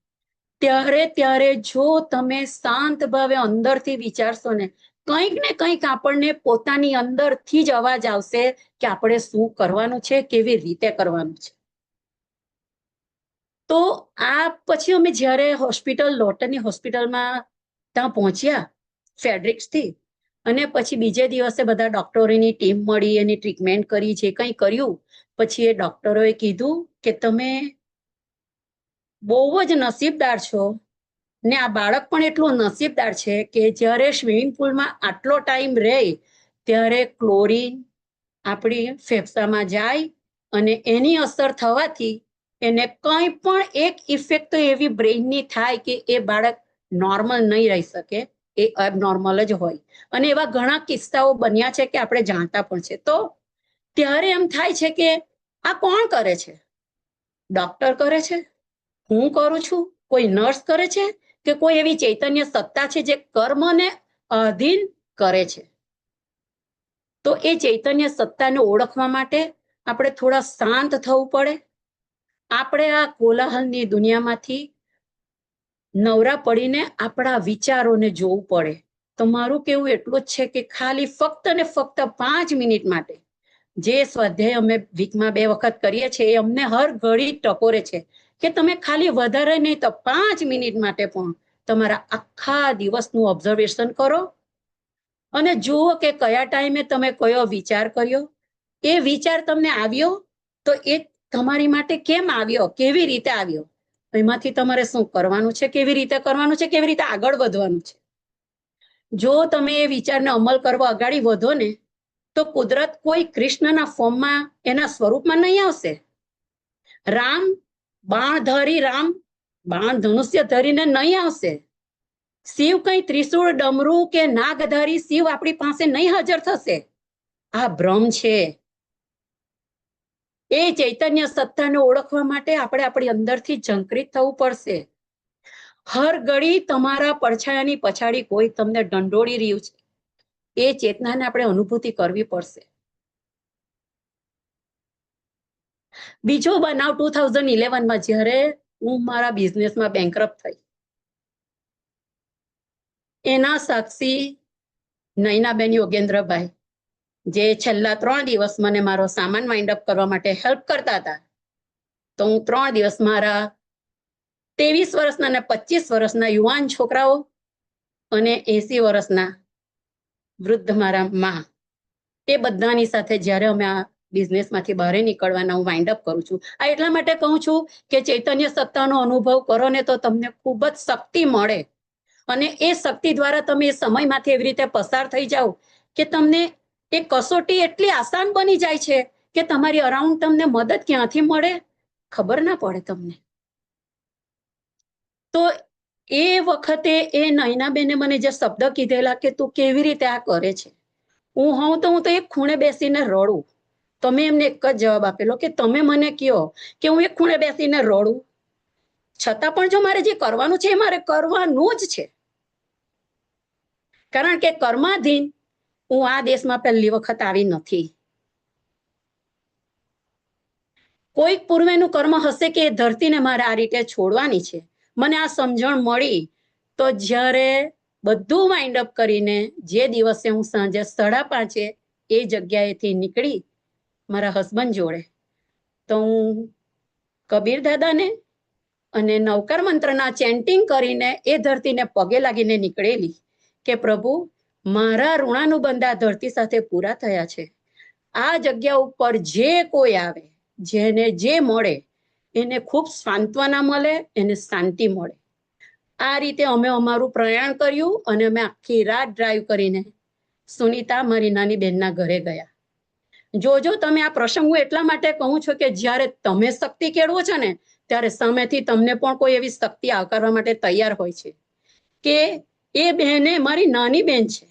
ત્યારે જો તમે શાંત ભાવે અંદરથી વિચારશો ને કંઈક ને કંઈક આપણને પોતાની અંદરથી જ અવાજ આવશે કે આપણે શું કરવાનું છે, કેવી રીતે કરવાનું છે. તો આ પછી અમે જ્યારે લોટનની હોસ્પિટલમાં ત્યાં પહોંચ્યા ફેડરિક્સથી, અને પછી બીજે દિવસે બધા ડોક્ટરોની ટીમ મળી, એની ટ્રીટમેન્ટ કરી, જે કંઈ કર્યું. પછી એ ડોક્ટરોએ કીધું કે તમે બહુ જ નસીબદાર છો, ને આ બાળક પણ એટલું નસીબદાર છે કે જ્યારે સ્વિમિંગ પુલમાં આટલો ટાઈમ રહે ત્યારે ક્લોરીન આપણી ફેફસામાં જાય અને એની અસર થવાથી એને કંઈ પણ એક ઇફેક્ટ તો એવી બ્રેઇનની થાય કે એ બાળક નોર્મલ નહીં રહી શકે, એ અબનોર્મલ જ હોય. અને એવા ઘણા કિસ્સાઓ બન્યા છે કે આપણે જાણતા પણ છે. તો ત્યારે એમ થાય છે કે આ કોણ કરે છે? ડોક્ટર કરે છે? હું કરું છું? કોઈ નર્સ કરે છે? કે કોઈ એવી ચૈતન્ય સત્તા છે જે કર્મને અધીન કરે છે? તો એ ચૈતન્ય સત્તાને ઓળખવા માટે આપણે થોડા શાંત થવું પડે. આપણે આ કોલાહલની દુનિયામાંથી નવરા પડીને આપણા વિચારોને જોવું પડે. તો મારું કેવું એટલું જ છે કે ખાલી ફક્ત ને ફક્ત 5 મિનિટ માટે જે સ્વાધ્યાય અમે વીકમાં 2 વખત કરીએ છીએ, એ અમને હર ઘડી ટકોરે છે કે તમે ખાલી વધારે નહીં તો 5 મિનિટ માટે પણ તમારા આખા દિવસનું ઓબ્ઝર્વેશન કરો અને જુઓ કે કયા ટાઈમે તમે કયો વિચાર કર્યો. એ વિચાર તમને આવ્યો તો એ તમારી માટે કેમ આવ્યો, કેવી રીતે આવ્યો, એમાંથી તમારે શું કરવાનું છે, કેવી રીતે કરવાનું છે, કેવી રીતે આગળ વધવાનું છે. જો તમે એ વિચારને અમલ કરવા આગળ વધો ને, તો કુદરત કોઈ કૃષ્ણના ફોર્મમાં, એના સ્વરૂપમાં નહીં આવશે. રામ બાણ ધનુષ્ય ધરીને નહીં આવશે. શિવ કઈ ત્રિશૂળ, ડમરું કે નાગધારી શિવ આપણી પાસે નહીં હાજર થશે. આ ભ્રમ છે. એ ચૈતન્ય સત્તાને ઓળખવા માટે આપણે આપણી અંદરથી ઝંકૃત થવું પડશે. હર ઘડી તમારા પડછાયાની પછાડી કોઈ તમને ઢંઢોળી રહ્યું છે. એ ચેતનાને આપણે અનુભૂતિ કરવી પડશે. બીજો બનાવ 2011માં જ્યારે હું મારા બિઝનેસમાં બેંકરપ્ટ થઈ, એના સાક્ષી નયનાબેન યોગેન્દ્રભાઈ, જે છેલ્લા 3 દિવસ મને મારો સામાન વાઇન્ડ અપ કરવા માટે હેલ્પ કરતા હતા. તો હું 3 દિવસ મારા 23 વર્ષના અને 25 વર્ષના યુવાન છોકરાઓ અને 80 વર્ષના વૃદ્ધ મારા માં, એ બધાની સાથે જ્યારે અમે આ બિઝનેસમાંથી બહાર નીકળવાના હું વાઇન્ડ અપ કરું છું. આ એટલા માટે કહું છું કે ચૈતન્ય સત્તાનો અનુભવ કરો ને તો તમને ખૂબ જ શક્તિ મળે, અને એ શક્તિ દ્વારા તમે એ સમયમાંથી એવી રીતે પસાર થઈ જાઓ કે તમને એ કસોટી એટલી આસાન બની જાય છે કે તમારી અરાઉન્ડ તમને મદદ ક્યાંથી મળે ખબર ના પડે તમને. તો એ વખતે એ નયનાબેને મને જે શબ્દ કીધેલા કે તું કેવી રીતે આ કરે છે, હું તો એક ખૂણે બેસીને રડું. તમે એમને એક જ જવાબ આપેલો કે તમે મને કહો કે હું એક ખૂણે બેસીને રડું, છતાં પણ જો મારે જે કરવાનું છે એ મારે કરવાનું જ છે. કારણ કે કર્માધીન હું આ દેશમાં પહેલી વખત આવી નથી. કોઈક પૂર્વેનું કર્મ હશે કે એ ધરતીને મારે આ રીતે છોડવાની છે. મને આ સમજણ મળી તો જ્યારે બધું વાઇન્ડ અપ કરીને જે દિવસે હું સાંજે 5:30 એ જગ્યાએથી નીકળી મારા હસબન્ડ જોડે, તો હું કબીર દાદાને અને નવકાર મંત્રના ચેન્ટિંગ કરીને એ ધરતીને પગે લાગીને નીકળેલી કે પ્રભુ, મારા ઋણાનુબંધ આ ધરતી સાથે પૂરા થયા છે. આ જગ્યા ઉપર જે કોઈ આવે, જેને જે મળે એને ખૂબ સાંત્વના મળે, એને શાંતિ મળે. આ રીતે અમે અમારું પ્રયાણ કર્યું અને અમે આખી રાત ડ્રાઈવ કરીને સુનીતા મારી નાની બહેનના ઘરે ગયા. જોજો તમે આ પ્રસંગ હું એટલા માટે કહું છું કે જ્યારે તમે શક્તિ કેળવો છો ને ત્યારે સામેથી તમને પણ કોઈ એવી શક્તિ આવકારવા માટે તૈયાર હોય છે. કે એ બહેને, મારી નાની બહેન છે,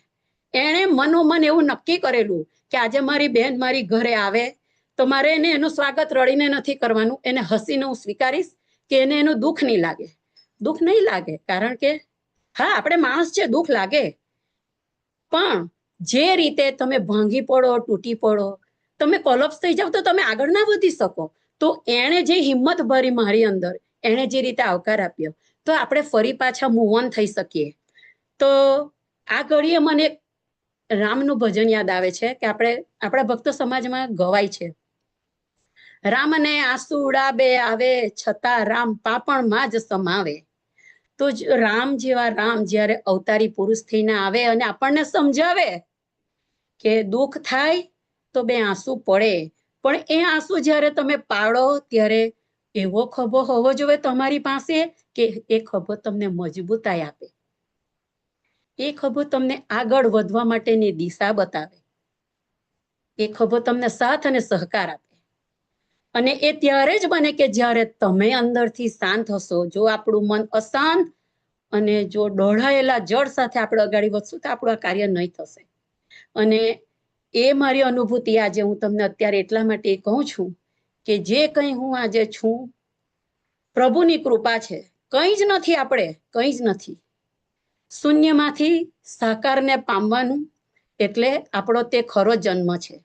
એણે મનોમન એવું નક્કી કરેલું કે આજે મારી બહેન મારી ઘરે આવે તો મારે એને એનું સ્વાગત રડીને નથી કરવાનું, એને હસીને હું સ્વીકારીશ કે એને એનું દુઃખ નહીં લાગે. દુઃખ નહીં લાગે કારણ કે હા, આપણે માણસ છે, દુઃખ લાગે, પણ જે રીતે તમે ભાંગી પડો, તૂટી પડો, તમે કોલેપ્સ થઈ જાવ તો તમે આગળ ના વધી શકો. તો એણે જે હિંમત ભરી મારી અંદર, એણે જે રીતે આવકાર આપ્યો, તો આપણે ફરી પાછા મૂવ ઓન થઈ શકીએ. તો આ ઘડીએ મને રામનું ભજન યાદ આવે છે કે આપણા ભક્તો સમાજમાં ગવાય છે, રામને આંસુડા બે આવે છતાં રામ પાપણમાં જ સમાવે. તો રામ જેવા રામ જ્યારે અવતારી પુરુષ થઈને આવે અને આપણને સમજાવે કે દુઃખ થાય તો બે આંસુ પડે, પણ એ આંસુ જ્યારે તમે પાડો ત્યારે એવો ખભો હોવો જોઈએ તમારી પાસે કે એ ખભો તમને મજબૂતાઈ આપે, એ ખભો તમને આગળ વધવા માટેની દિશા બતાવે, એ ખભો તમને સાથ અને સહકાર આપે. અને એ ત્યારે જ બને કે જ્યારે તમે અંદરથી શાંત હશો. જો આપણું મન અશાંત અને જો દોડાયેલા જળ સાથે આપણે આગળ વધશું તો આપણું આ કાર્ય નહીં થશે. અને એ મારી અનુભૂતિ આજે હું તમને અત્યારે એટલા માટે કહું છું કે જે કંઈ હું આજે છું પ્રભુની કૃપા છે, કંઈ જ નથી, આપણે કંઈ જ નથી. શૂન્યમાંથી સાકારને પામવાનું એટલે આપણો તે ખરો જન્મ છે.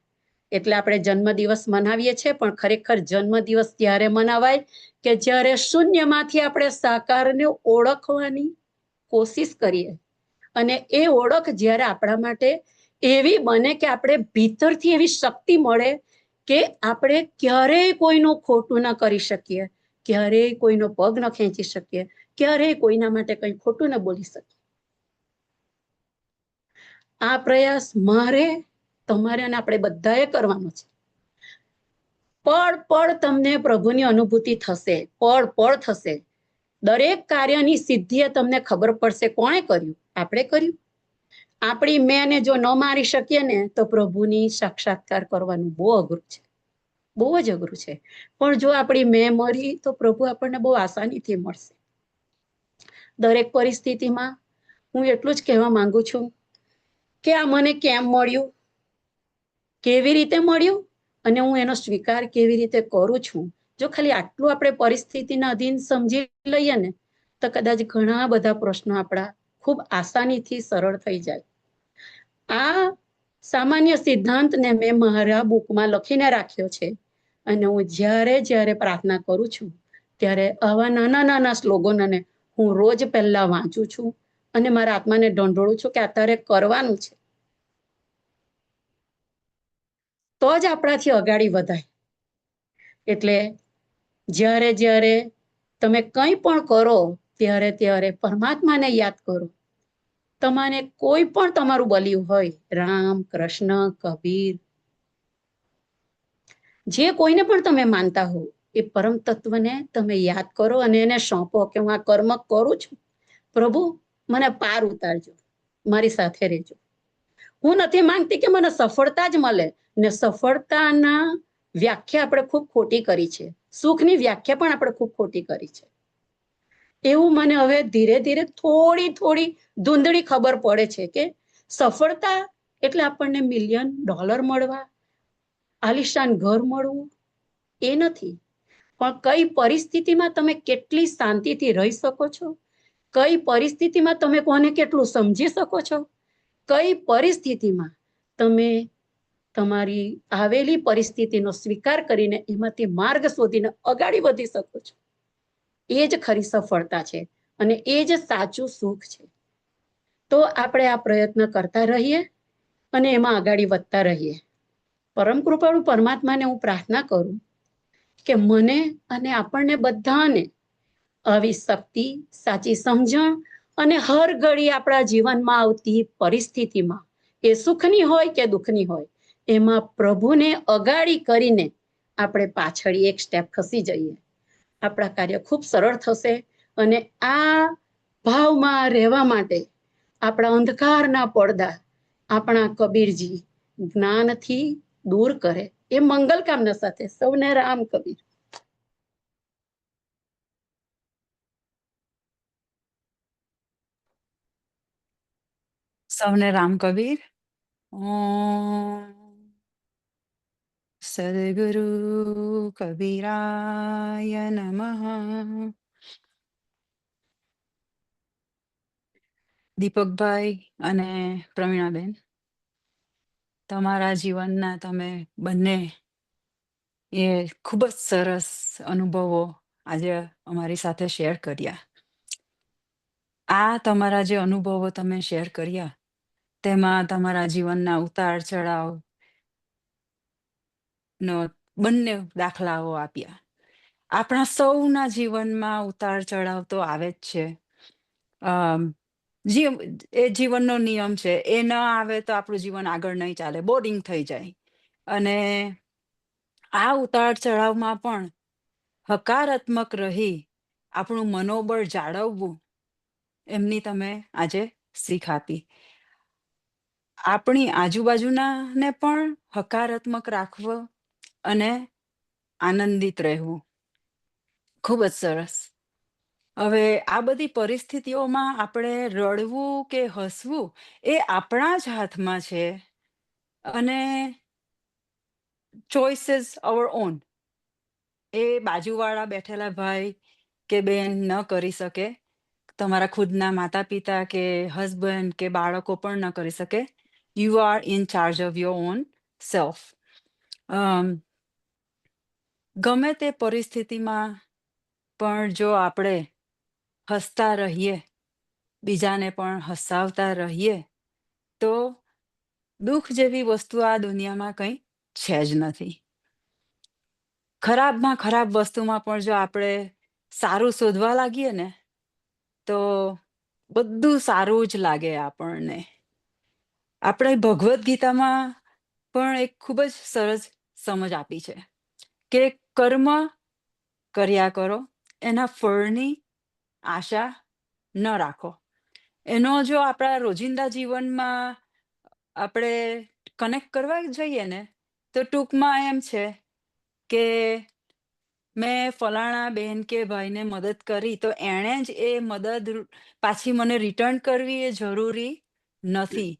એટલે આપણે જન્મદિવસ મનાવીએ છીએ, પણ ખરેખર જન્મદિવસ ત્યારે મનાવાય કે જ્યારે શૂન્યમાંથી આપણે સાકારને ઓળખવાની કોશિશ કરીએ, અને એ ઓળખ જ્યારે આપણા માટે એવી બને કે આપણે ભીતરથી એવી શક્તિ મળે કે આપણે ક્યારેય કોઈનું ખોટું ન કરી શકીએ, ક્યારેય કોઈનો પગ ન ખેંચી શકીએ, ક્યારેય કોઈના માટે કંઈ ખોટું ન બોલી શકીએ. આ પ્રયાસ મારે, તમારે અને આપણે બધાએ કરવાનો છે. પળ પળ તમને પ્રભુની અનુભૂતિ થશે, પળ પળ થશે. દરેક કાર્યની સિદ્ધિએ તમને ખબર પડશે કોણે કર્યું, આપણે કર્યું. આપણી મેને જો ન મારી શકીએ ને તો પ્રભુની સાક્ષાત્કાર કરવાનું બહુ અઘરું છે, બહુ જ અઘરું છે. પણ જો આપણી મેં મરી તો પ્રભુ આપણને બહુ આસાનીથી મળશે. દરેક પરિસ્થિતિમાં હું એટલું જ કહેવા માંગુ છું કે આ મને કેમ મળ્યું, કેવી રીતે મળ્યું, અને હું એનો સ્વીકાર કેવી રીતે કરું છું. જો ખાલી આટલું આપણે પરિસ્થિતિના અધીન સમજી લઈએ ને તો કદાચ ઘણા બધા પ્રશ્નો આપણા ખૂબ આસાનીથી સરળ થઈ જાય. આ સામાન્ય સિદ્ધાંતને મેં મારા બુકમાં લખીને રાખ્યો છે, અને હું જ્યારે પ્રાર્થના કરું છું ત્યારે આવા નાના નાના સ્લોગનોને હું રોજ પહેલા વાંચું છું અને મારા આત્માને ઢંઢોળું છું કે અત્યારે કરવાનું છે, તો જ આપણાથી અગાડી વધાય. એટલે જ્યારે તમે કંઈ પણ કરો ત્યારે પરમાત્માને યાદ કરો. તમારે કોઈ પણ તમારું બલ્યું હોય, રામ, કૃષ્ણ, કબીર, જે કોઈને પણ તમે માનતા હો એ પરમ તત્વને તમે યાદ કરો અને એને સોંપો કે હું આ કર્મ કરું છું, પ્રભુ મને પાર ઉતારજો, મારી સાથે રહેજો. હું નથી માંગતી કે મને સફળતા જ મળે, ને સફળતાના વ્યાખ્યા આપણે ખૂબ ખોટી કરી છે, સુખની વ્યાખ્યા પણ આપણે ખૂબ ખોટી કરી છે. એવું મને હવે ધીરે ધીરે થોડી ધૂંધળી ખબર પડે છે કે સફળતા એટલે આપણને $1 મિલિયન મળવા, આલિશાન ઘર મળવું, એ નથી. પણ કઈ પરિસ્થિતિમાં તમે કેટલી શાંતિથી રહી શકો છો, કઈ પરિસ્થિતિમાં તમે કોને કેટલું સમજી શકો છો, કઈ પરિસ્થિતિમાં તમે તમારી આવેલી પરિસ્થિતિનો સ્વીકાર કરીને એમાંથી માર્ગ શોધીને આગળ વધી શકો છો. એ જ ખરી સફળતા છે અને એ જ સાચું સુખ છે. તો આપણે આ પ્રયત્ન કરતા રહીએ અને એમાં આગળ વધતા રહીએ. પરમ કૃપાળુ પરમાત્માને હું પ્રાર્થના કરું કે મને અને આપણને બધાને આવી શક્તિ, સાચી સમજણ અને હર ઘડી આપણા જીવનમાં આવતી પરિસ્થિતિમાં, એ સુખની હોય કે દુઃખની હોય, એમાં પ્રભુને અગાડી કરીને આપણે પાછળ એક સ્ટેપ ખસી જઈએ. આપણા કાર્ય ખૂબ સરળ થશે અને આ ભાવમાં રહેવા માટે આપણા અંધકારના પડદા આપણા કબીરજી જ્ઞાનથી દૂર કરે, એ મંગલ કામના સાથે સૌને રામ કબીર. સૌને રામ કબીર. ઓમ સદગુરુ કબીરાય નમઃ. દીપકભાઈ અને પ્રવીણાબેન, તમારા જીવનના તમે બંને એ ખૂબ જ સરસ અનુભવો આજે અમારી સાથે શેર કર્યા. આ તમારા જે અનુભવો તમે શેર કર્યા તેમાં તમારા જીવનના ઉતાર ચઢાવ નો બંને દાખલાઓ આપ્યા. આપણા સૌના જીવનમાં ઉતાર ચઢાવ તો આવે જ છે. અમ, એ જીવનનો નિયમ છે. એ ન આવે તો આપણું જીવન આગળ નહીં ચાલે, બોરિંગ થઈ જાય. અને આ ઉતાર ચઢાવમાં પણ હકારાત્મક રહી આપણું મનોબળ જાળવવું, એમની તમે આજે શીખ આપી. આપણી આજુબાજુનાને પણ હકારાત્મક રાખવો અને આનંદિત રહેવું. ખૂબ જ સરસ. હવે આ બધી પરિસ્થિતિઓમાં આપણે રડવું કે હસવું એ આપણા જ હાથમાં છે, અને ચોઇસ ઇઝ અવર ઓન. એ બાજુવાળા બેઠેલા ભાઈ કે બેન ન કરી શકે, તમારા ખુદના માતા પિતા કે હસબન્ડ કે બાળકો પણ ન કરી શકે. You are in charge of your own self. ગમે તે પરિસ્થિતિમાં પણ જો આપણે હસતા રહીએ, બીજાને પણ હસાવતા રહીએ, તો દુઃખ જેવી વસ્તુ આ દુનિયામાં કંઈ છે જ નથી. ખરાબમાં ખરાબ વસ્તુમાં પણ જો આપણે સારું શોધવા લાગીએ ને, તો બધું સારું જ લાગે આપણને. આપણે ભગવદ્ ગીતામાં પણ એક ખૂબ જ સરસ સમજ આપી છે કે કર્મ કર્યા કરો, એના ફળની આશા ન રાખો. એનો જો આપણા રોજિંદા જીવનમાં આપણે કનેક્ટ કરવા જઈએ ને, તો ટૂંકમાં એમ છે કે મેં ફલાણા બેન કે ભાઈને મદદ કરી, તો એણે જ એ મદદ પાછી મને રિટર્ન કરવી એ જરૂરી નથી.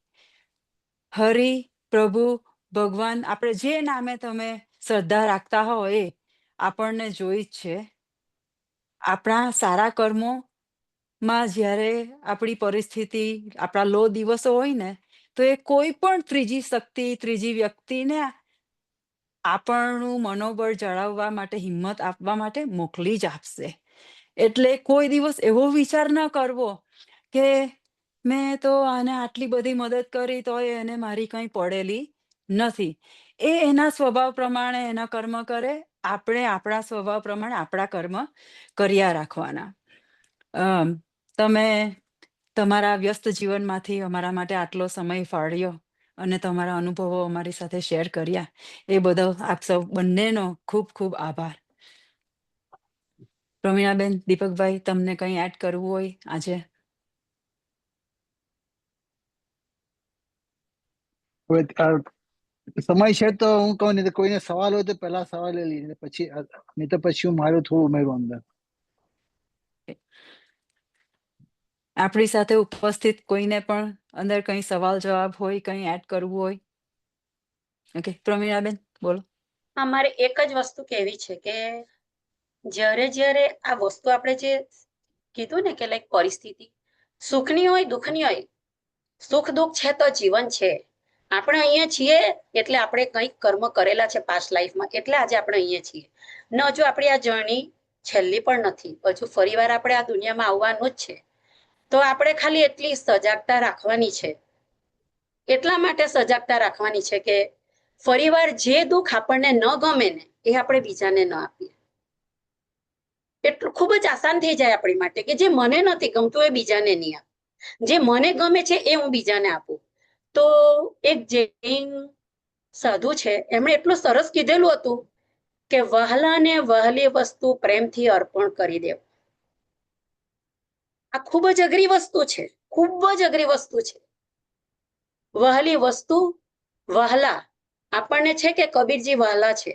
હરિ, પ્રભુ, ભગવાન, આપણે જે નામે તમે શ્રદ્ધા રાખતા હો એ આપણને જોઈ જ છે. આપણા સારા કર્મોમાં જ્યારે આપણી પરિસ્થિતિ, આપણા લો દિવસો હોય ને, તો એ કોઈ પણ ત્રીજી શક્તિ, ત્રીજી વ્યક્તિને આપણનું મનોબળ જળાવવા માટે, હિંમત આપવા માટે મોકલી જ આપશે. એટલે કોઈ દિવસ એવો વિચાર ન કરવો કે મેં તો આને આટલી બધી મદદ કરી તોય એને મારી કંઈ પડેલી નથી. એ એના સ્વભાવ પ્રમાણે એના કર્મ કરે, આપણે આપણા સ્વભાવ પ્રમાણે આપણા કર્મ કર્યા રાખવાના. તમે તમારા વ્યસ્ત જીવનમાંથી અમારા માટે આટલો સમય ફાળ્યો અને તમારા અનુભવો અમારી સાથે શેર કર્યા, એ બદલ આપ સૌ બંનેનો ખૂબ ખૂબ આભાર. પ્રવીણાબેન, દીપકભાઈ, તમને કંઈ એડ કરવું હોય આજે? હવે સમય છે તો હું કહું, નહીં તો કોઈને સવાલ હોય તો પહેલા સવાલ લઈએ, પછી નહીં તો પછી હું મારું થોડું ઉમેરું અંદર. આપણી સાથે ઉપસ્થિત કોઈને પણ અંદર કંઈ સવાલ જવાબ હોય, કંઈ એડ કરવું હોય? ઓકે, પ્રવીણાબેન બોલો. અમારે એક જ વસ્તુ કહેવી છે કે જ્યારે જ્યારે આ વસ્તુ આપણે જે કીધું ને કે લાઈક પરિસ્થિતિ સુખની હોય, દુઃખની હોય, સુખ દુઃખ છે તો જીવન છે. આપણે અહીંયા છીએ એટલે આપણે કંઈક કર્મ કરેલા છે પાસ્ટ લાઈફમાં, એટલે આજે આપણે અહીંયા છીએ. ન જો આપણી આ જર્ની છેલ્લી પણ નથી, હજુ ફરીવાર આપણે આ દુનિયામાં આવવાનું જ છે. તો આપણે ખાલી એટલી સજાગતા રાખવાની છે. એટલા માટે સજાગતા રાખવાની છે કે ફરીવાર જે દુઃખ આપણને ન ગમે ને, એ આપણે બીજાને ન આપીએ. એટલું ખૂબ જ આસાન થઈ જાય આપણી માટે કે જે મને નથી ગમતું એ બીજાને નહીં આપે, જે મને ગમે છે એ હું બીજાને આપું. તો એક જૈન સાધુ છે, એમણે એટલું સરસ કીધેલું હતું કે વહાલાને વહાલી વસ્તુ પ્રેમથી અર્પણ કરી દેવું. આ ખૂબ જ અઘરી વસ્તુ છે, ખૂબ જ અઘરી વસ્તુ છે. વહાલી વસ્તુ, વહાલા આપણને છે કે કબીરજી વહાલા છે,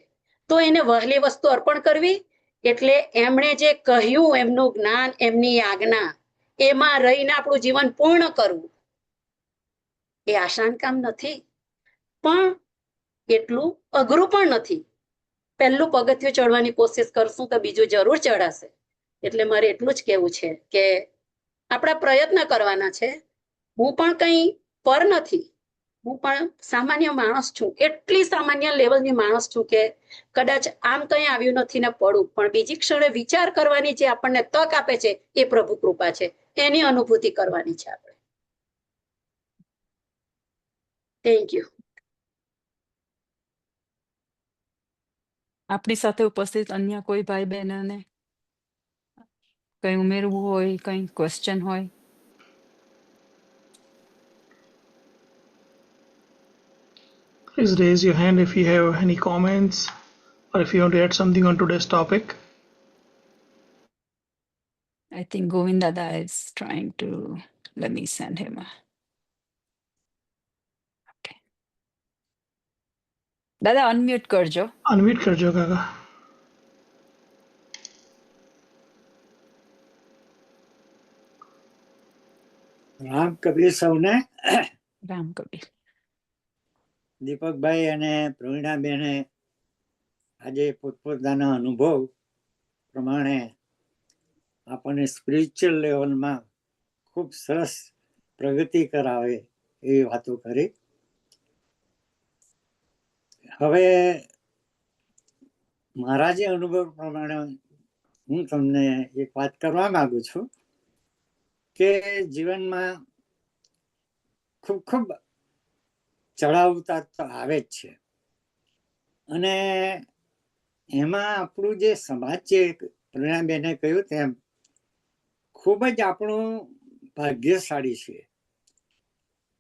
તો એને વહાલી વસ્તુ અર્પણ કરવી એટલે એમણે જે કહ્યું, એમનું જ્ઞાન, એમની આજ્ઞા, એમાં રહીને આપણું જીવન પૂર્ણ કરવું. એ આસાન કામ નથી, પણ એટલું અઘરું પણ નથી. પહેલું પગથિયું ચડવાની કોશિશ કરશું તો બીજું જરૂર ચડાશે. એટલે મારે એટલું જ કહેવું છે કે આપણા પ્રયત્ન કરવાના છે. હું પણ કંઈ પર નથી, હું પણ સામાન્ય માણસ છું. એટલી સામાન્ય લેવલની માણસ છું કે કદાચ આમ કંઈ આવ્યું નથી ને પડું, પણ બીજી ક્ષણે વિચાર કરવાની જે આપણને તક આપે છે એ પ્રભુ કૃપા છે. એની અનુભૂતિ કરવાની છે આપણે. Thank you. આપણી સાથે ઉપસ્થિત અન્ય કોઈ ભાઈ બહેનોને કંઈ ઉમેરવું હોય, કંઈ ક્વેશ્ચન હોય? Please raise your hand if you have any comments or if you want to add something on today's topic. I think Govind Dada is trying to, let me send him a. Okay. દાદા unmute કરજો. Unmute કરજો કાકા. રામ કબીર સૌને. રામ કબીર. દીપકભાઈ અને પ્રવીણાબેને આજે પોતપોતાના અનુભવ પ્રમાણે આપણને સ્પિરિચ્યુઅલ લેવલમાં ખૂબ સરસ પ્રગતિ કરાવે એવી વાતો કરી. હવે મારા જે અનુભવ પ્રમાણે હું તમને એક વાત કરવા માંગુ છું કે જીવનમાં ખૂબ ખૂબ ચડાવ ઉતાર તો આવે જ છે, અને એમાં આપણું જે સમાજ છે, પ્રવીણાબેને કહ્યું તેમ ખૂબ જ આપણું ભાગ્યશાળી છે.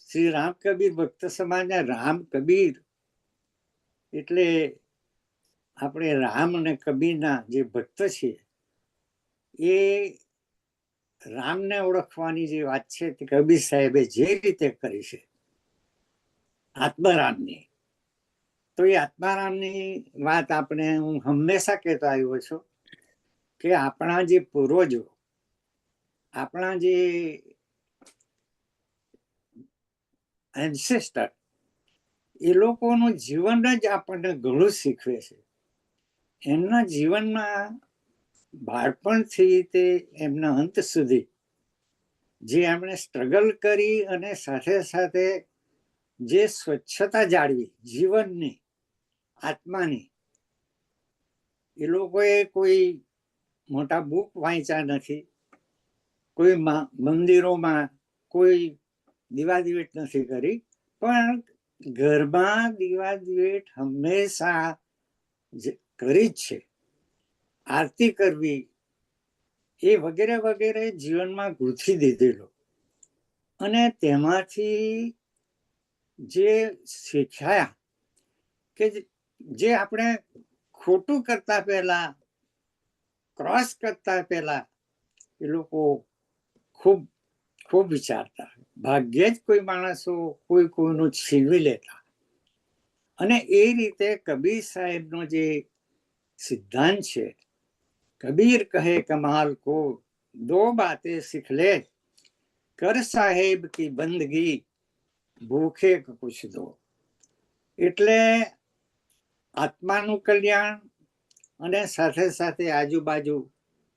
શ્રી રામ કબીર ભક્ત સમાજના રામ કબીર એટલે આપણે રામ અને કબીરના જે ભક્ત છીએ એ રામને ઓળખવાની જે વાત છે તે કબીર સાહેબે જે રીતે કરી છે આત્મારામની, તો એ આત્મારામની વાત આપણે હું હંમેશા કહેતો આવ્યો છું કે આપણા જે પૂર્વજો, આપણા જે એન્સેસ્ટર, એ લોકોનું જીવન જ આપણને ઘણું શીખવે છે. એમના જીવનમાં બાળપણથી તે એમના અંત સુધી જે એમણે સ્ટ્રગલ કરી અને સાથે સાથે જે સ્વચ્છતા જાળવી જીવનની, આત્માની, એ લોકોએ કોઈ મોટા બુક વાંચ્યા નથી, કોઈ મંદિરોમાં કોઈ દીવાદીવેટ નથી કરી, પણ ઘરમાં દીવાદીવેટ હંમેશા કરી જ છે. આરતી કરવી એ વગેરે વગેરે જીવનમાં ગૂંથી દીધેલો, અને તેમાંથી જે શીખ્યા કે જે આપણે ખોટું કરતા પહેલા, ક્રોસ કરતા પહેલા એ લોકો ખૂબ ખૂબ વિચારતા. ભાગ્યે જ કોઈ માણસો કોઈ કોઈનું છીનવી લેતા. અને એ રીતે કબીર સાહેબનો જે સિદ્ધાંત છે, કબીર કહે કમાલ કો દો બાતે શીખ લે, કર સાહેબ કી બંદગી ભૂખે કુછ દો. એટલે આત્માનું કલ્યાણ અને સાથે સાથે આજુબાજુ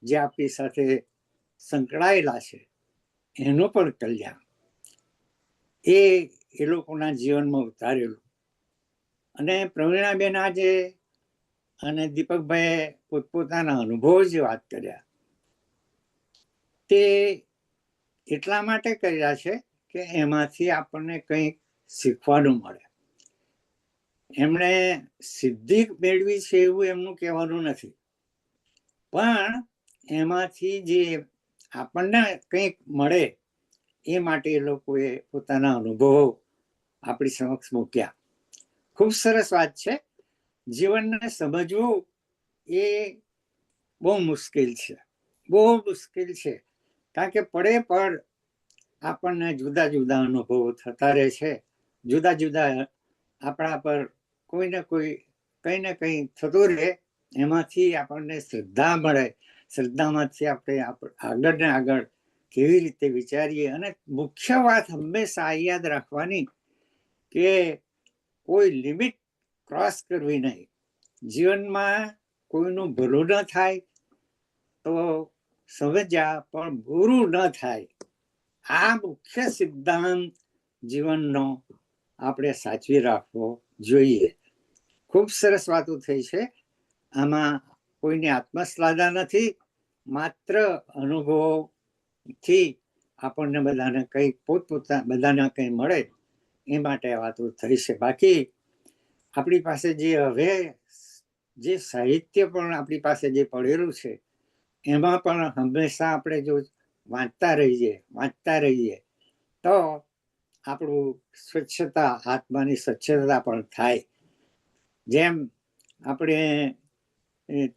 જે આપણી સાથે સંકળાયેલા છે એનું પણ કલ્યાણ એ લોકોના જીવનમાં ઉતારેલું. અને પ્રવીણાબેન આજે અને દીપકભાઈએ પોતપોતાના અનુભવ જે વાત કર્યા તે એટલા માટે કર્યા છે કે એમાંથી આપણને કંઈક શીખવાનું મળે. એમણે સિદ્ધિ મેળવી છે એવું એમનું કહેવાનું નથી, પણ એમાંથી જે આપણને કંઈક મળે એ માટે એ લોકોએ પોતાના અનુભવો આપણી સમક્ષ મૂક્યા. ખૂબ સરસ વાત છે. જીવનને સમજવું એ બહુ મુશ્કેલ છે, બહુ મુશ્કેલ છે, કારણ કે પડે પડ આપણને જુદા જુદા અનુભવો થતા રહે છે. જુદા જુદા આપણા પર કોઈ ને કોઈ કંઈ ને કંઈ થતું રહે, એમાંથી આપણને શ્રદ્ધા મળે. શ્રદ્ધામાંથી આપણે આગળ ને આગળ કેવી રીતે વિચારીએ. અને મુખ્ય વાત હંમેશા યાદ રાખવાની કે કોઈ લિમિટ ક્રોસ કરવી નહીં. જીવનમાં કોઈનું ભલું ન થાય તો સમજ્યા, પણ બુરું ન થાય. આ મુખ્ય સિદ્ધાંત જીવનનો આપણે સાચવી રાખવો જોઈએ. ખૂબ સરસ વાતો થઈ છે. આમાં કોઈની આત્મશ્લાઘા નથી, માત્ર અનુભવથી આપણને બધાને કંઈક પોતપોતા બધાને કંઈ મળે એ માટે આ વાતો થઈ છે. બાકી આપણી પાસે જે હવે જે સાહિત્ય પણ આપણી પાસે જે પડેલું છે એમાં પણ હંમેશા આપણે જો વાંચતા રહીએ તો આપણું સ્વચ્છતા, આત્માની સ્વચ્છતા પણ થાય. જેમ આપણે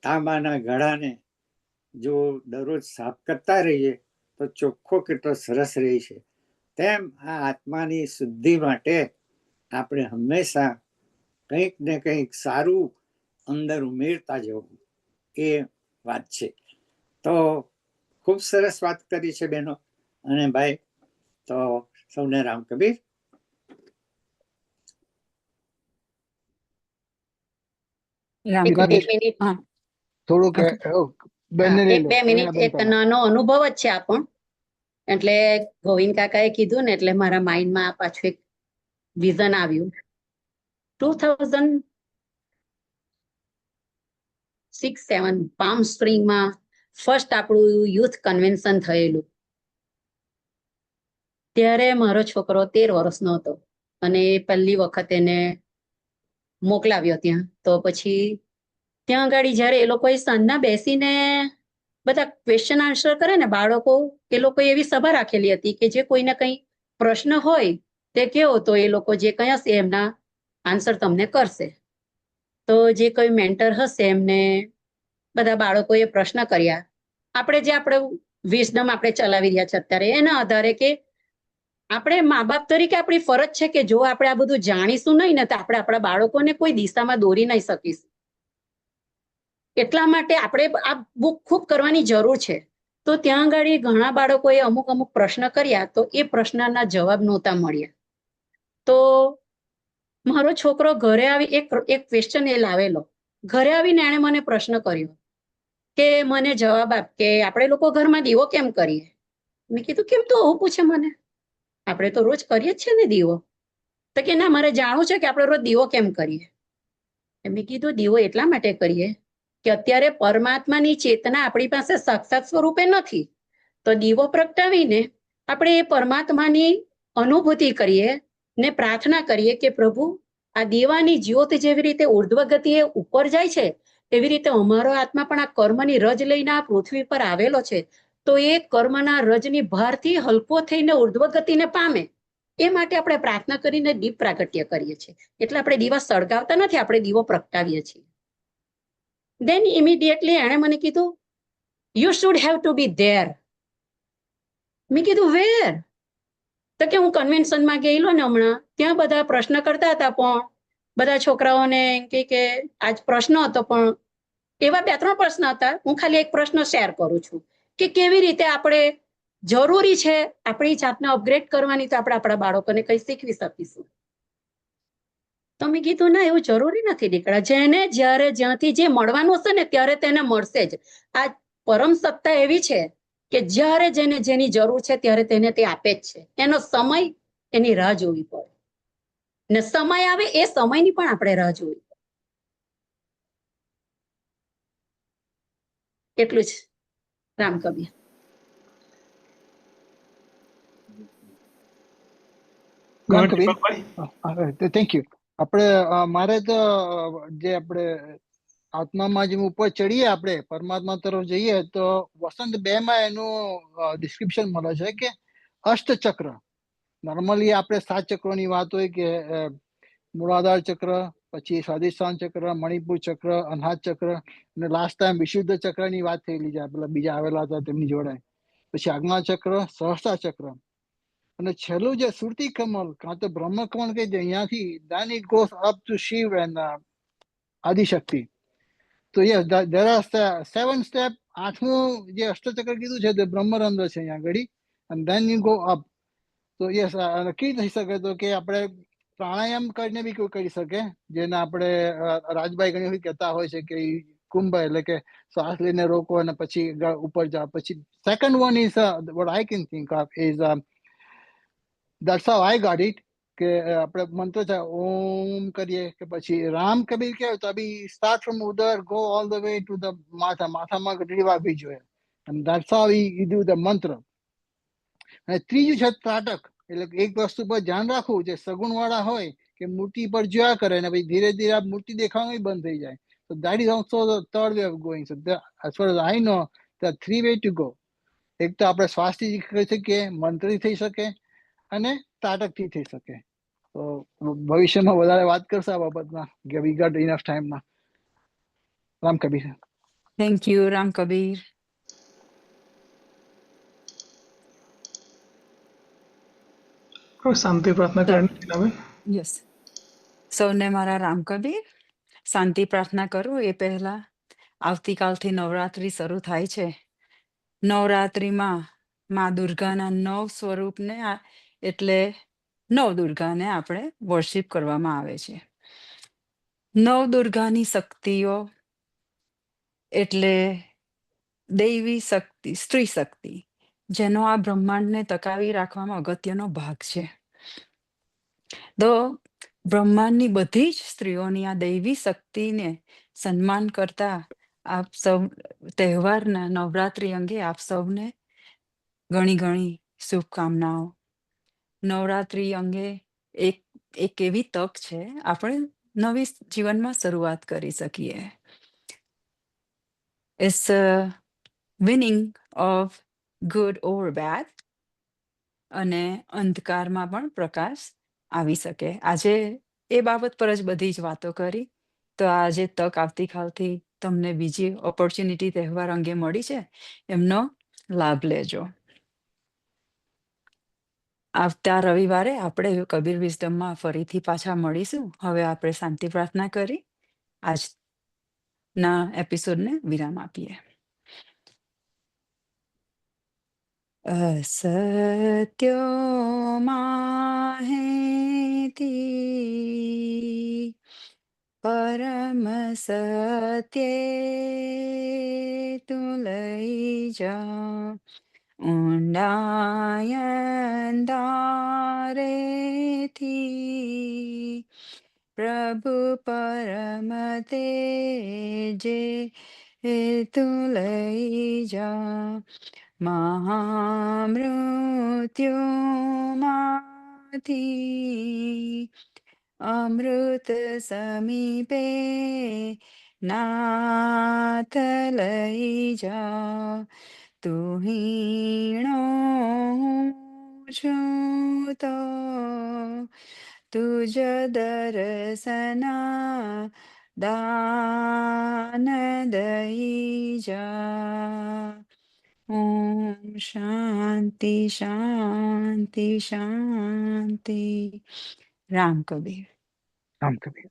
તાંબાના ઘડાને જો દરરોજ સાફ કરતા રહીએ તો ચોખ્ખો કેટલો સરસ રહે છે, તેમ આ આત્માની શુદ્ધિ માટે આપણે હંમેશા કંઈક ને કંઈક સારું અંદર ઉમેરતા જવું, એ વાત છે. તો ખૂબ સરસ વાત કરી છે બહેનો અને ભાઈ. તો સૌને રામ કબીર. એક મિનિટ, થોડુંક બંને લઈ એક લો. 2 મિનિટ, એક નાનો અનુભવ જ છે આ પણ. એટલે ગોવિંદ કાકાએ કીધું ને એટલે મારા માઇન્ડમાં પાછું એક વિઝન આવ્યું. 2006-7 પામ સ્પ્રિંગમાં ફર્સ્ટ આપણું યુથ કન્વેન્શન થયેલું. ત્યારે મારો છોકરો 13 વર્ષનો હતો અને પહેલી વખત એને મોકલાવ્યો ત્યાં. તો પછી ત્યાં આગળ જ્યારે એ લોકોએ સાંજના બેસીને બધા ક્વેશ્ચન આન્સર કરે ને બાળકો, એ લોકો એવી સભા રાખેલી હતી કે જે કોઈને કંઈ પ્રશ્ન હોય તે કહો તો એ લોકો જે કંઈ હશે એમના આન્સર તમને કરશે. તો જે કોઈ મેન્ટર હશે એમને બધા બાળકોએ પ્રશ્ન કર્યા. આપણે વિઝડમ આપણે ચલાવી રહ્યા છે અત્યારે એના આધારે કે આપણે મા બાપ તરીકે આપણી ફરજ છે કે જો આપણે આ બધું જાણીશું નહીં ને તો આપણે આપણા બાળકોને કોઈ દિશામાં દોરી નહીં શકીશું. એટલા માટે આપણે આ બુક ખૂબ કરવાની જરૂર છે. તો ત્યાં આગળ ઘણા બાળકોએ અમુક પ્રશ્ન કર્યા તો એ પ્રશ્નના જવાબ નહોતા મળ્યા. તો મારો છોકરો ઘરે આવી એક ક્વેશ્ચન એ લાવેલો. ઘરે આવીને એણે મને પ્રશ્ન કર્યો કે મને જવાબ આપ કે આપણે લોકો ઘરમાં દીવો કેમ કરીએ. મેં કીધું કેમ તું આવું પૂછે મને, આપણે તો રોજ કરીએ જ છે ને દીવો. તો કે ના, મારે જાણવું છે કે આપણે રોજ દીવો કેમ કરીએ. મેં કીધું દીવો એટલા માટે કરીએ કે અત્યારે પરમાત્માની ચેતના આપણી પાસે સાક્ષાત સ્વરૂપે નથી, તો દીવો પ્રગટાવીને આપણે એ પરમાત્માની અનુભૂતિ કરીએ ને પ્રાર્થના કરીએ કે પ્રભુ આ દીવાની જ્યોત જેવી રીતે ઉર્ધ્વ ગતિએ ઉપર જાય છે એવી રીતે અમારો આત્મા પણ આ કર્મની રજ લઈને આ પૃથ્વી પર આવેલો છે, તો એ કર્મના રજની ભારથી હલકો થઈને ઉર્ધ્વ ગતિને પામે એ માટે આપણે પ્રાર્થના કરીને દીપ પ્રાગટ્ય કરીએ છીએ. એટલે આપણે દીવા સળગાવતા નથી, આપણે દીવો પ્રગટાવીએ છીએ. Then immediately એણે મને કીધું you should have to be there. મેં કીધું where? તો કે હું કન્વેન્શનમાં ગયેલો ને હમણાં, ત્યાં બધા પ્રશ્ન કરતા હતા પણ બધા છોકરાઓને કે આજ પ્રશ્ન હતો પણ એવા 2-3 પ્રશ્ન હતા. હું ખાલી એક પ્રશ્ન શેર કરું છું કે કેવી રીતે આપણે જરૂરી છે આપણી જાતને અપગ્રેડ કરવાની, તો આપણે આપણા બાળકોને કંઈ શીખવી શકીશું. તો મેં કીધું ના, એવું જરૂરી નથી દીકરા. જેને જ્યારે જ્યાંથી જે મળવાનું હશે ને ત્યારે તેને મળશે જ. આ પરમ સત્તા એવી છે કે જ્યારે જેને જેની જરૂર છે ત્યારે તેને તે આપે જ છે. એનો સમય, એની રાહ જોવી પડે ને સમય આવે એ સમયની પણ આપણે રાહ જોવી પડે. એટલું જ. રામ કબીર. Thank you. આપણે મારે તો જે આપણે આત્મામાં જેમ ઉપર ચડીએ, આપણે પરમાત્મા તરફ જઈએ તો વસંત 2 માં એનું ડિસ્ક્રિપ્શન મળે છે કે અષ્ટચક્ર. નોર્મલી આપણે 7 ચક્રોની વાત હોય કે મૂળાધાર ચક્ર, પછી સ્વાધિષ્ઠાન ચક્ર, મણિપુર ચક્ર, અનાહત ચક્ર અને લાસ્ટ ટાઈમ વિશુદ્ધ ચક્રની વાત થયેલી છે, પેલા બીજા આવેલા હતા તેમની જોડે. પછી આજ્ઞા ચક્ર, સહસ્ત્રા ચક્ર અને છેલ્લું જે સુરતી કમલ કાં તો બ્રહ્મ કમલ કે અહીંયાથી then it goes up to Shiv and Adishakti. તો યસ there are 7 step. 8મું જે અષ્ટચક્ર કીધું છે તે બ્રહ્મરંધ્ર છે અહીંયા આગળ, and then you go up. તો યસ નક્કી થઈ શકે તો કે આપણે પ્રાણાયામ કરીને બી કોઈ કરી શકે, જેને આપણે રાજભાઈ ઘણી વખત કહેતા હોય છે કે કુંભ એટલે કે શ્વાસ લઈને રોકો અને પછી ઉપર જાઓ. પછી second one is what I can think of is that's how I got it કે આપણે મંત્ર છે ઓમ કરીએ કે પછી રામ કબીર કે તો બી સ્ટાર્ટ ફ્રોમ ઉદર go all the way to the માથામાં ઘંટડી વાગવી જોઈએ, and that's how he do the મંત્ર. અને ત્રીજું છે ત્રાટક, એટલે એક વસ્તુ પર ધ્યાન રાખવું, જે સગુણ વાળા હોય કે મૂર્તિ પર જોયા કરે ને પછી ધીરે ધીરે આ મૂર્તિ દેખાવાનું બંધ થઈ જાય. So that is also the third way of going. So as far as I know, there are 3 way to go. એક તો આપણે શ્વાસથી કરી શકીએ, મંત્રથી થઈ શકે અને તાટકથી થઈ શકે. તો ભવિષ્યમાં વધારે વાત કરશે આ બાબતમાં કે વી ગોટ ઇનફ ટાઈમ ના. રામ કબીર. Thank you Ram Kabir. હવે શાંતિ પ્રાર્થના ચાલો. કરીને ટીનાબેન. યસ, સૌને મારા રામ કબીર. શાંતિ પ્રાર્થના કરું એ પહેલા, આવતીકાલથી નવરાત્રિ શરૂ થાય છે. નવરાત્રિમાં માં દુર્ગાના 9 સ્વરૂપને એટલે નવદુર્ગાને આપણે વર્શિપ કરવામાં આવે છે. નવદુર્ગાની શક્તિઓ એટલે દૈવી શક્તિ, સ્ત્રી શક્તિ, જેનો આ બ્રહ્માંડને ટકાવી રાખવામાં અગત્યનો ભાગ છે. તો બ્રહ્માંડની બધી જ સ્ત્રીઓની આ દૈવી શક્તિને સન્માન કરતા આપ સૌ તહેવારના નવરાત્રિ અંગે આપ સૌને ઘણી ઘણી શુભકામનાઓ. નવરાત્રિ અંગે એક એવી તક છે, આપણે નવી જીવનમાં શરૂઆત કરી શકીએ. It's winning of good or bad, અને અંધકારમાં પણ પ્રકાશ આવી શકે. આજે એ બાબત પર જ બધી જ વાતો કરી. તો આજે તક આવતીકાલથી તમને બીજી ઓપોર્ચ્યુનિટી તહેવાર અંગે મળી છે, એમનો લાભ લેજો. આવતા રવિવારે આપણે કબીર વિઝડમમાં ફરીથી પાછા મળીશું. હવે આપણે શાંતિ પ્રાર્થના કરી આજના એપિસોડને વિરામ આપીએ. અસત્યો માહેતી પરમ સત્યે તું લઈ જા, ઊંડાયંદારેથી પ્રભુ પરમ તેજે તું લઈ જા, મહામૃત્યુમાંથી અમૃત સમીપે નાથ લઈ જા, તુહીણો છું તો તુજ દર્શના દાન દઈ જા. ઓમ શાંતિ શાંતિ શાંતિ. રામ કબીર. રામ કબીર.